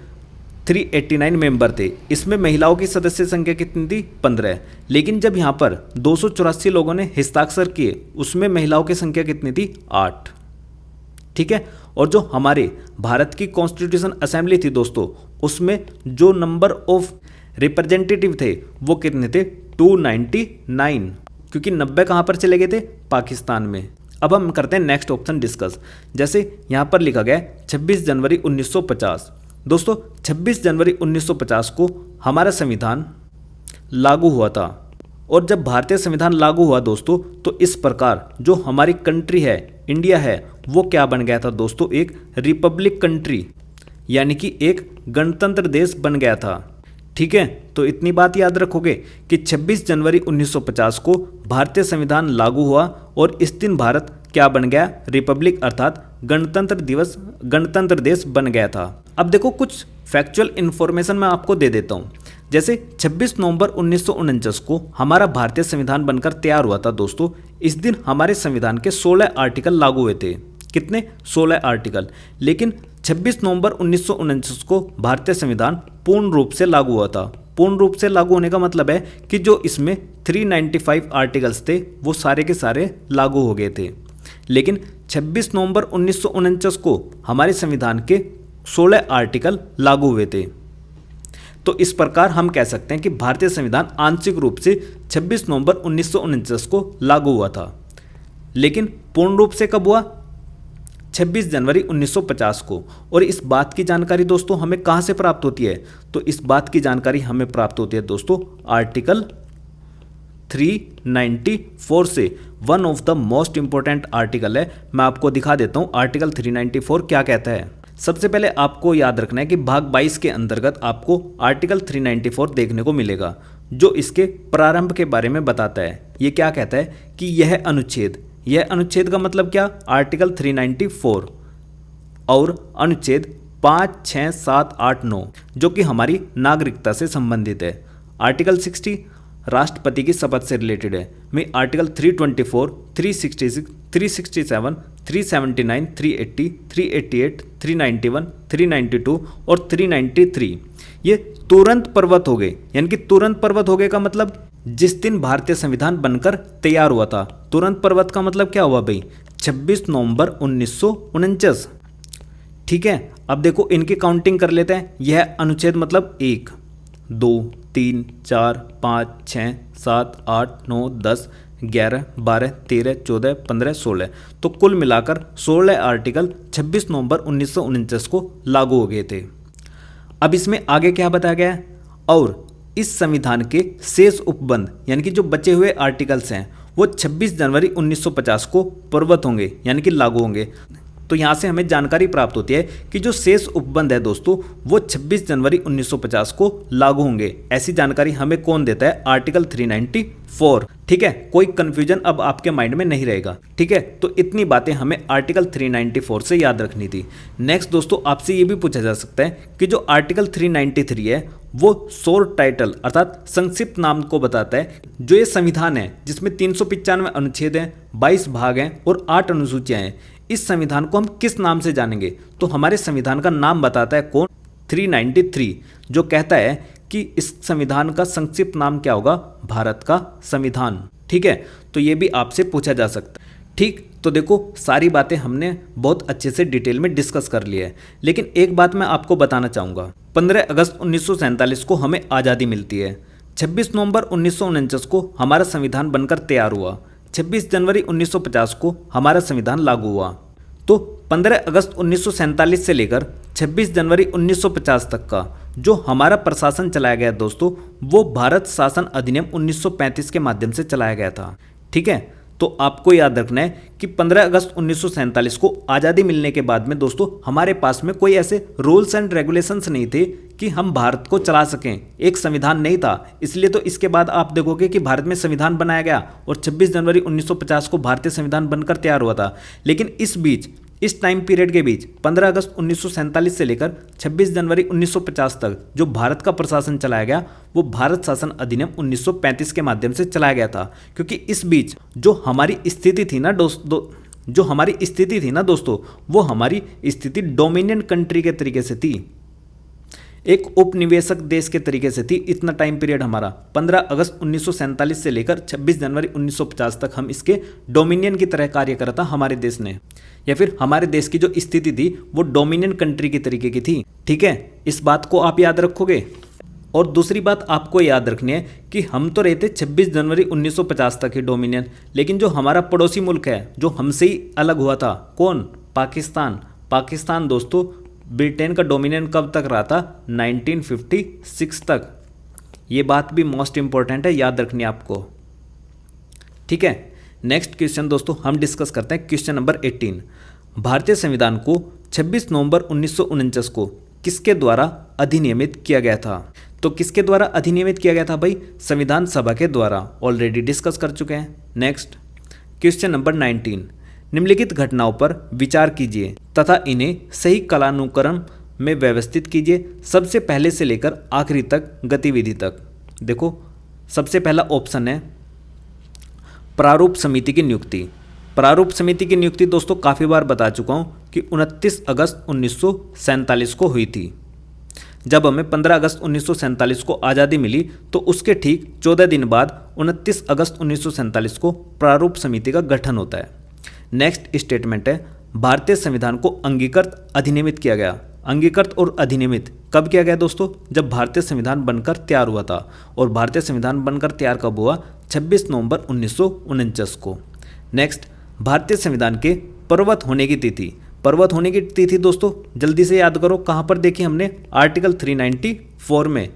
389 मेंबर थे, इसमें महिलाओं की सदस्य संख्या कितनी थी 15। लेकिन जब यहाँ पर 284 लोगों ने हस्ताक्षर किए उसमें महिलाओं की संख्या कितनी थी 8। ठीक है, और जो हमारे भारत की कॉन्स्टिट्यूशन असेंबली थी दोस्तों उसमें जो नंबर ऑफ रिप्रेजेंटेटिव थे वो कितने थे 299, क्योंकि 90 कहाँ पर चले गए थे पाकिस्तान में। अब हम करते हैं नेक्स्ट ऑप्शन डिस्कस। जैसे यहाँ पर लिखा गया 26 जनवरी 1950। दोस्तों 26 जनवरी 1950 को हमारा संविधान लागू हुआ था और जब भारतीय संविधान लागू हुआ दोस्तों तो इस प्रकार जो हमारी कंट्री है इंडिया है वो क्या बन गया था दोस्तों, एक रिपब्लिक कंट्री यानी कि एक गणतंत्र देश बन गया था। ठीक है, तो इतनी बात याद रखोगे कि 26 जनवरी 1950 को भारतीय संविधान लागू हुआ और इस दिन भारत क्या बन गया, रिपब्लिक अर्थात गणतंत्र देश बन गया था। अब देखो कुछ फैक्चुअल इन्फॉर्मेशन मैं आपको दे देता हूँ। जैसे 26 नवंबर 1949 को हमारा भारतीय संविधान बनकर तैयार हुआ था दोस्तों। इस दिन हमारे संविधान के 16 आर्टिकल लागू हुए थे। कितने? 16 आर्टिकल। लेकिन 26 नवंबर 1949 को भारतीय संविधान पूर्ण रूप से लागू हुआ था। पूर्ण रूप से लागू होने का मतलब है कि जो इसमें 395 आर्टिकल्स थे वो सारे के सारे लागू हो गए थे। लेकिन 26 नवंबर 1949 को हमारे संविधान के 16 आर्टिकल लागू हुए थे। तो इस प्रकार हम कह सकते हैं कि भारतीय संविधान आंशिक रूप से 26 नवंबर 1949 को लागू हुआ था। लेकिन पूर्ण रूप से कब हुआ? 26 जनवरी 1950 को। और इस बात की जानकारी दोस्तों हमें कहाँ से प्राप्त होती है? तो इस बात की जानकारी हमें प्राप्त होती है दोस्तों आर्टिकल 394 से। One of the most important article है। मैं आपको दिखा देता हूँ आर्टिकल 394 क्या कहता है। सबसे पहले आपको याद रखना है कि भाग 22 के अंतर्गत आपको आर्टिकल 394 देखने को मिलेगा जो इसके प्रारंभ के बारे में बताता है। ये क्या कहता है कि यह अनुच्छेद का मतलब क्या? आर्टिकल 394 और अनुच्छेद 5, 6, 7, 8, 9 जो कि हमारी नागरिकता से संबंधित है। आर्टिकल 60 राष्ट्रपति की शपथ से रिलेटेड है। में आर्टिकल 324, 366, 367, 379, 380, 388, 391, 392 और 393 ये तुरंत पर्वत हो गए। यानी कि तुरंत पर्वत हो गए का मतलब जिस दिन भारतीय संविधान बनकर तैयार हुआ था। तुरंत पर्वत का मतलब क्या हुआ भाई? 26 नवंबर 1949। ठीक है, अब देखो इनकी काउंटिंग कर लेते हैं। यह अनुच्छेद मतलब 1, 2, 3, 4, 5, 6, 7, 8, 9, 10, 11, 12, 13, 14, 15, 16 तो कुल मिलाकर 16 आर्टिकल 26 नवंबर 1949 को लागू हो गए थे। अब इसमें आगे क्या बताया गया है? और इस संविधान के शेष उपबंध यानी कि जो बचे हुए आर्टिकल्स हैं वो 26 जनवरी 1950 को प्रवृत्त होंगे यानी कि लागू होंगे। तो यहाँ से हमें जानकारी प्राप्त होती है कि जो शेष उपबंध है दोस्तों वो 26 जनवरी 1950 को लागू होंगे। ऐसी जानकारी हमें कौन देता है? आर्टिकल 394। ठीक है, कोई कंफ्यूजन अब आपके माइंड में नहीं रहेगा। ठीक है, तो इतनी बातें हमें आर्टिकल 394 से याद रखनी थी। नेक्स्ट दोस्तों आपसे ये भी पूछा जा सकता है कि जो आर्टिकल 393 है वो शॉर्ट टाइटल अर्थात संक्षिप्त नाम को बताता है। जो ये संविधान है जिसमें 395 अनुच्छेद हैं, 22 भाग हैं और 8 अनुसूचियां हैं, इस संविधान को हम किस नाम से जानेंगे? तो हमारे संविधान का नाम बताता है कौन? 393 जो कहता है कि इस संविधान का संक्षिप्त नाम क्या होगा? भारत का संविधान। ठीक है, तो ये भी आपसे पूछा जा सकता है। ठीक, तो देखो सारी बातें हमने बहुत अच्छे से डिटेल में डिस्कस कर ली है। लेकिन एक बात मैं आपको बताना चाहूँगा। 15 अगस्त 1947 को हमें आज़ादी मिलती है। 26 नवंबर 1949 को हमारा संविधान बनकर तैयार हुआ। 26 जनवरी 1950 को हमारा संविधान लागू हुआ। तो 15 अगस्त 1947 से लेकर 26 जनवरी 1950 तक का जो हमारा प्रशासन चलाया गया दोस्तों वो भारत शासन अधिनियम 1935 के माध्यम से चलाया गया था। ठीक है, तो आपको याद रखना है कि 15 अगस्त 1947 को आज़ादी मिलने के बाद में दोस्तों हमारे पास में कोई ऐसे रूल्स एंड रेगुलेशंस नहीं थे कि हम भारत को चला सकें। एक संविधान नहीं था। इसलिए तो इसके बाद आप देखोगे कि भारत में संविधान बनाया गया और 26 जनवरी 1950 को भारतीय संविधान बनकर तैयार हुआ था। लेकिन इस टाइम पीरियड के बीच 15 अगस्त 1947 से लेकर 26 जनवरी 1950 तक जो भारत का प्रशासन चलाया गया वो भारत शासन अधिनियम 1935 के माध्यम से चलाया गया था। क्योंकि इस बीच जो हमारी स्थिति थी ना दोस्तों वो हमारी स्थिति डोमिनियन कंट्री के तरीके से थी, एक उपनिवेशक देश के तरीके से थी। इतना टाइम पीरियड हमारा 15 अगस्त 1947 से लेकर 26 जनवरी 1950 तक हम इसके डोमिनियन की तरह कार्य करा था हमारे देश ने, या फिर हमारे देश की जो स्थिति थी वो डोमिनियन कंट्री की तरीके की थी। ठीक है, इस बात को आप याद रखोगे। और दूसरी बात आपको याद रखनी है कि हम तो रहते 26 जनवरी 1950 तक ही डोमिनियन, लेकिन जो हमारा पड़ोसी मुल्क है जो हमसे ही अलग हुआ था, कौन? पाकिस्तान दोस्तों ब्रिटेन का डोमिनियन कब तक रहा था? 1956 तक। ये बात भी मोस्ट इंपॉर्टेंट है, याद रखनी है आपको। ठीक है, नेक्स्ट क्वेश्चन दोस्तों हम डिस्कस करते हैं क्वेश्चन नंबर 18। भारतीय संविधान को 26 नवंबर 1949 को किसके द्वारा अधिनियमित किया गया था? तो किसके द्वारा अधिनियमित किया गया था भाई? संविधान सभा के द्वारा। ऑलरेडी डिस्कस कर चुके हैं। नेक्स्ट क्वेश्चन नंबर 19, निम्नलिखित घटनाओं पर विचार कीजिए तथा इन्हें सही कालानुक्रम में व्यवस्थित कीजिए, सबसे पहले से लेकर आखिरी तक गतिविधि तक। देखो सबसे पहला ऑप्शन है प्रारूप समिति की नियुक्ति। प्रारूप समिति की नियुक्ति दोस्तों काफ़ी बार बता चुका हूँ कि 29 अगस्त 1947 को हुई थी। जब हमें 15 अगस्त 1947 को आज़ादी मिली तो उसके ठीक 14 दिन बाद 29 अगस्त 1947 को प्रारूप समिति का गठन होता है। नेक्स्ट स्टेटमेंट है भारतीय संविधान को अंगीकृत अधिनियमित किया गया। अंगीकृत और अधिनियमित कब किया गया दोस्तों? जब भारतीय संविधान बनकर तैयार हुआ था। और भारतीय संविधान बनकर तैयार कब हुआ? 26 नवंबर 1949 को। नेक्स्ट भारतीय संविधान के प्रवत होने की तिथि। प्रवत होने की तिथि दोस्तों जल्दी से याद करो, कहाँ पर देखी हमने? आर्टिकल 394 में।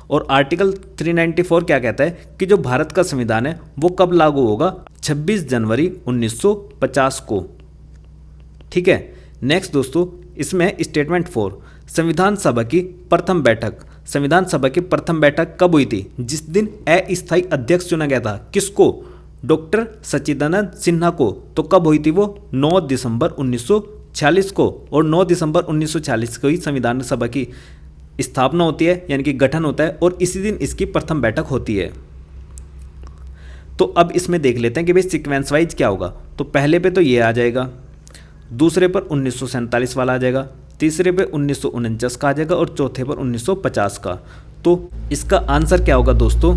और आर्टिकल 394 क्या कहता है कि जो भारत का संविधान है वो कब लागू होगा? 26 जनवरी 1950 को। ठीक है। नेक्स्ट दोस्तों इसमें है स्टेटमेंट 4, संविधान सभा की प्रथम बैठक। संविधान सभा की प्रथम बैठक कब हुई थी? जिस दिन अस्थायी अध्यक्ष चुना गया था। किसको? डॉक्टर सच्चिदानंद सिन्हा को। तो कब हुई थी वो? 9 दिसंबर 1946 को। और 9 दिसंबर 1946 को ही संविधान सभा की स्थापना होती है, यानी कि गठन होता है, और इसी दिन इसकी प्रथम बैठक होती है। तो अब इसमें देख लेते हैं कि भाई सीक्वेंस वाइज क्या होगा। तो पहले पे तो ये आ जाएगा, दूसरे पर 1947 वाला आ जाएगा, तीसरे पे 1949 का आ जाएगा, और चौथे पर 1950 का। तो इसका आंसर क्या होगा दोस्तों?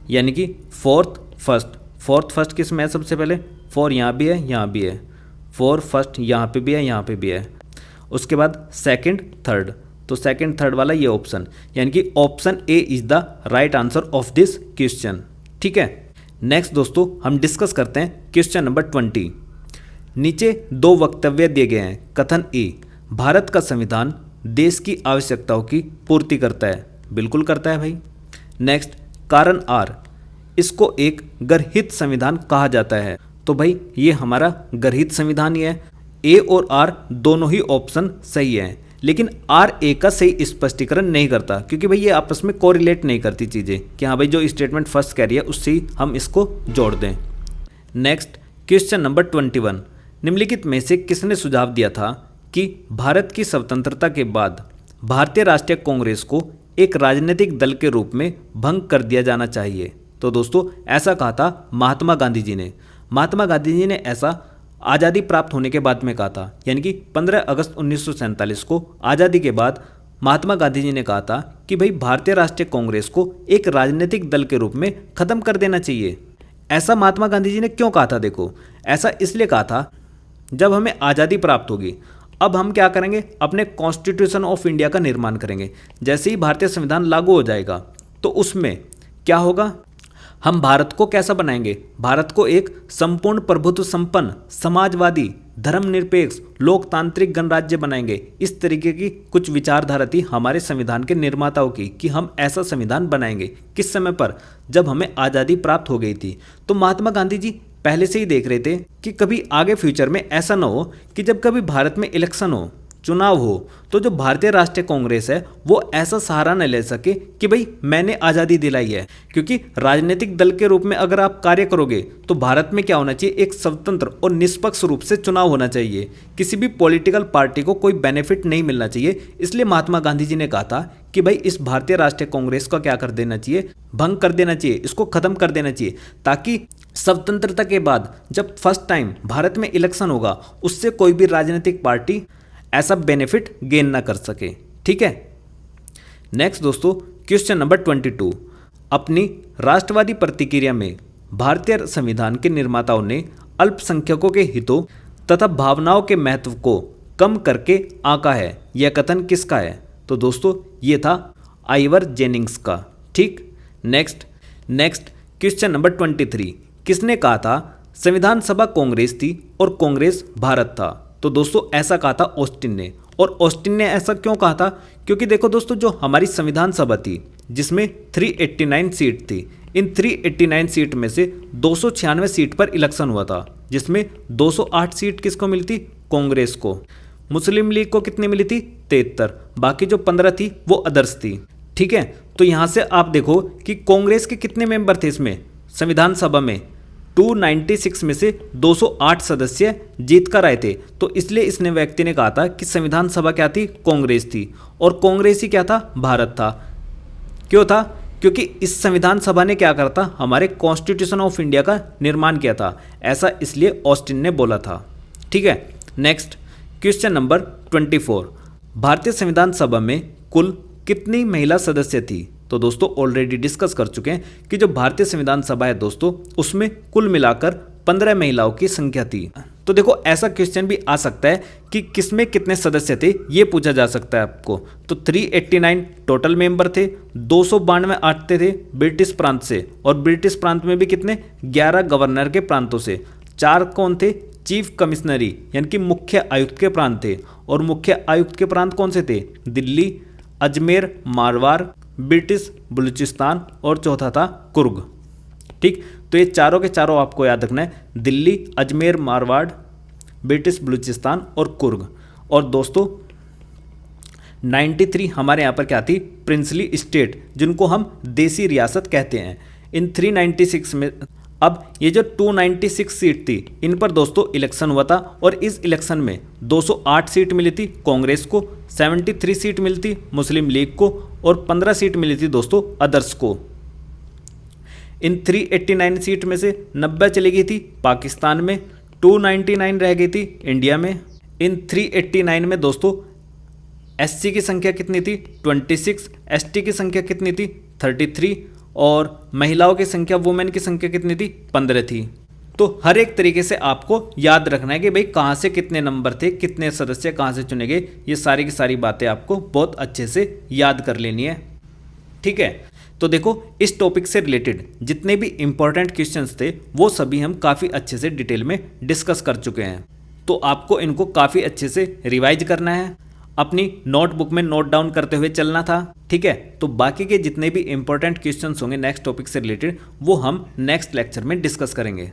यानी कि फोर्थ फर्स्ट किस में है? सबसे पहले 4 यहाँ भी है, यहाँ भी है, 4 फर्स्ट यहाँ पे भी है, यहाँ पे भी है। उसके बाद सेकंड थर्ड, तो सेकंड थर्ड वाला ये ऑप्शन, यानी कि option A is the right answer of this question. ठीक है। नेक्स्ट दोस्तों हम डिस्कस करते हैं क्वेश्चन नंबर 20। नीचे 2 वक्तव्य दिए गए हैं। कथन ए, भारत का संविधान देश की आवश्यकताओं की पूर्ति करता है। बिल्कुल करता है भाई। नेक्स्ट कारण आर, इसको एक गर्हित संविधान कहा जाता है। तो भाई ये हमारा गर्हित संविधान ही है। ए और आर दोनों ही ऑप्शन सही है, लेकिन आर ए का सही स्पष्टीकरण नहीं करता, क्योंकि भाई ये आपस में कोरिलेट नहीं करती चीज़ें कि हाँ भाई जो स्टेटमेंट फर्स्ट कह रही है उससे ही हम इसको जोड़ दें। नेक्स्ट क्वेश्चन नंबर 21, निम्नलिखित में से किसने सुझाव दिया था कि भारत की स्वतंत्रता के बाद भारतीय राष्ट्रीय कांग्रेस को एक राजनीतिक दल के रूप में भंग कर दिया जाना चाहिए? तो दोस्तों ऐसा कहा था महात्मा गांधी जी ने। महात्मा गांधी जी ने ऐसा आज़ादी प्राप्त होने के बाद में कहा था, यानी कि 15 अगस्त 1947 को आज़ादी के बाद महात्मा गांधी जी ने कहा था कि भाई भारतीय राष्ट्रीय कांग्रेस को एक राजनीतिक दल के रूप में ख़त्म कर देना चाहिए। ऐसा महात्मा गांधी जी ने क्यों कहा था? देखो ऐसा इसलिए कहा था, जब हमें आज़ादी प्राप्त होगी अब हम क्या करेंगे? अपने कॉन्स्टिट्यूशन ऑफ इंडिया का निर्माण करेंगे। जैसे ही भारतीय संविधान लागू हो जाएगा तो उसमें क्या होगा? हम भारत को कैसा बनाएंगे? भारत को एक संपूर्ण प्रभुत्व संपन्न, समाजवादी, धर्मनिरपेक्ष, लोकतांत्रिक गणराज्य बनाएंगे। इस तरीके की कुछ विचारधारा थी हमारे संविधान के निर्माताओं की कि हम ऐसा संविधान बनाएंगे। किस समय पर? जब हमें आज़ादी प्राप्त हो गई थी। तो महात्मा गांधी जी पहले से ही देख रहे थे कि कभी आगे फ्यूचर में ऐसा ना हो कि जब कभी भारत में इलेक्शन हो, चुनाव हो, तो जो भारतीय राष्ट्रीय कांग्रेस है वो ऐसा सहारा न ले सके कि भाई मैंने आज़ादी दिलाई है। क्योंकि राजनीतिक दल के रूप में अगर आप कार्य करोगे तो भारत में क्या होना चाहिए? एक स्वतंत्र और निष्पक्ष रूप से चुनाव होना चाहिए। किसी भी पॉलिटिकल पार्टी को कोई बेनिफिट नहीं मिलना चाहिए। इसलिए महात्मा गांधी जी ने कहा था कि भाई इस भारतीय राष्ट्रीय कांग्रेस का क्या कर देना चाहिए? भंग कर देना चाहिए, इसको खत्म कर देना चाहिए, ताकि स्वतंत्रता के बाद जब फर्स्ट टाइम भारत में इलेक्शन होगा उससे कोई भी राजनीतिक पार्टी ऐसा बेनिफिट गेन ना कर सके। ठीक है। नेक्स्ट दोस्तों क्वेश्चन नंबर 22, अपनी राष्ट्रवादी प्रतिक्रिया में भारतीय संविधान के निर्माताओं ने अल्पसंख्यकों के हितों तथा भावनाओं के महत्व को कम करके आंका है। यह कथन किसका है? तो दोस्तों ये था आइवर जेनिंग्स का। ठीक। नेक्स्ट क्वेश्चन नंबर 23, किसने कहा था संविधान सभा कांग्रेस थी और कांग्रेस भारत था? तो दोस्तों ऐसा कहा था ऑस्टिन ने। और ऑस्टिन ने ऐसा क्यों कहा था? क्योंकि देखो दोस्तों जो हमारी संविधान सभा थी जिसमें 389 सीट थी, इन 389 सीट में से 296 सीट पर इलेक्शन हुआ था, जिसमें 208 सीट किसको मिली थी? कांग्रेस को। मुस्लिम लीग को कितनी मिली थी? 73। बाकी जो 15 थी वो अदर्स थी। ठीक है, तो यहाँ से आप देखो कि कांग्रेस के कितने मेंबर थे इसमें संविधान सभा में, 296 में से 208 सदस्य जीत कर आए थे। तो इसलिए इसने व्यक्ति ने कहा था कि संविधान सभा क्या थी, कांग्रेस थी, और कांग्रेस ही क्या था, भारत था। क्यों था, क्योंकि इस संविधान सभा ने क्या करा था, हमारे कॉन्स्टिट्यूशन ऑफ इंडिया का निर्माण किया था, ऐसा इसलिए ऑस्टिन ने बोला था। ठीक है, नेक्स्ट क्वेश्चन नंबर 24, भारतीय संविधान सभा में कुल कितनी महिला सदस्य थी। तो दोस्तों ऑलरेडी डिस्कस कर चुके हैं कि जो भारतीय संविधान सभा है दोस्तों, उसमें कुल मिलाकर 15 महिलाओं की संख्या थी। तो देखो ऐसा क्वेश्चन भी आ सकता है कि किसमें कितने सदस्य थे, ये पूछा जा सकता है आपको। तो 389 टोटल मेंबर थे, 292 आते थे ब्रिटिश प्रांत से, और ब्रिटिश प्रांत में भी कितने, 11 गवर्नर के प्रांतों से। 4 कौन थे, चीफ कमिश्नरी यानी कि मुख्य आयुक्त के प्रांत थे, और मुख्य आयुक्त के प्रांत कौन से थे, दिल्ली, अजमेर, मारवाड़, ब्रिटिश बलूचिस्तान, और चौथा था कुर्ग। ठीक, तो ये चारों के चारों आपको याद रखना है, दिल्ली, अजमेर, मारवाड़, ब्रिटिश बलूचिस्तान और कुर्ग। और दोस्तों 93 हमारे यहाँ पर क्या थी, प्रिंसली स्टेट, जिनको हम देसी रियासत कहते हैं। इन 396 में अब ये जो 296 सीट थी, इन पर दोस्तों इलेक्शन हुआ था, और इस इलेक्शन में 208 सीट मिली थी कांग्रेस को, 73 सीट मिलती मुस्लिम लीग को, और 15 सीट मिली थी दोस्तों अदर्स को। इन 389 सीट में से 90 चली गई थी पाकिस्तान में, 299 रह गई थी इंडिया में। इन 389 में दोस्तों एससी की संख्या कितनी थी, 26, एसटी की संख्या कितनी थी, 33, और महिलाओं की संख्या, वुमेन की संख्या कितनी थी, 15 थी। तो हर एक तरीके से आपको याद रखना है कि भाई कहाँ से कितने नंबर थे, कितने सदस्य कहाँ से चुने गए, ये सारी की सारी बातें आपको बहुत अच्छे से याद कर लेनी है। ठीक है, तो देखो इस टॉपिक से रिलेटेड जितने भी इंपॉर्टेंट क्वेश्चंस थे वो सभी हम काफ़ी अच्छे से डिटेल में डिस्कस कर चुके हैं। तो आपको इनको काफ़ी अच्छे से रिवाइज करना है, अपनी नोटबुक में नोट डाउन करते हुए चलना था। ठीक है, तो बाकी के जितने भी इंपॉर्टेंट क्वेश्चंस होंगे नेक्स्ट टॉपिक से रिलेटेड वो हम नेक्स्ट लेक्चर में डिस्कस करेंगे।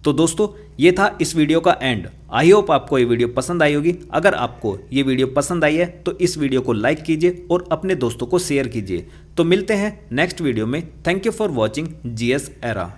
तो दोस्तों ये था इस वीडियो का एंड। आई होप आपको ये वीडियो पसंद आई होगी। अगर आपको ये वीडियो पसंद आई है तो इस वीडियो को लाइक कीजिए और अपने दोस्तों को शेयर कीजिए। तो मिलते हैं नेक्स्ट वीडियो में। Thank you for watching GS era.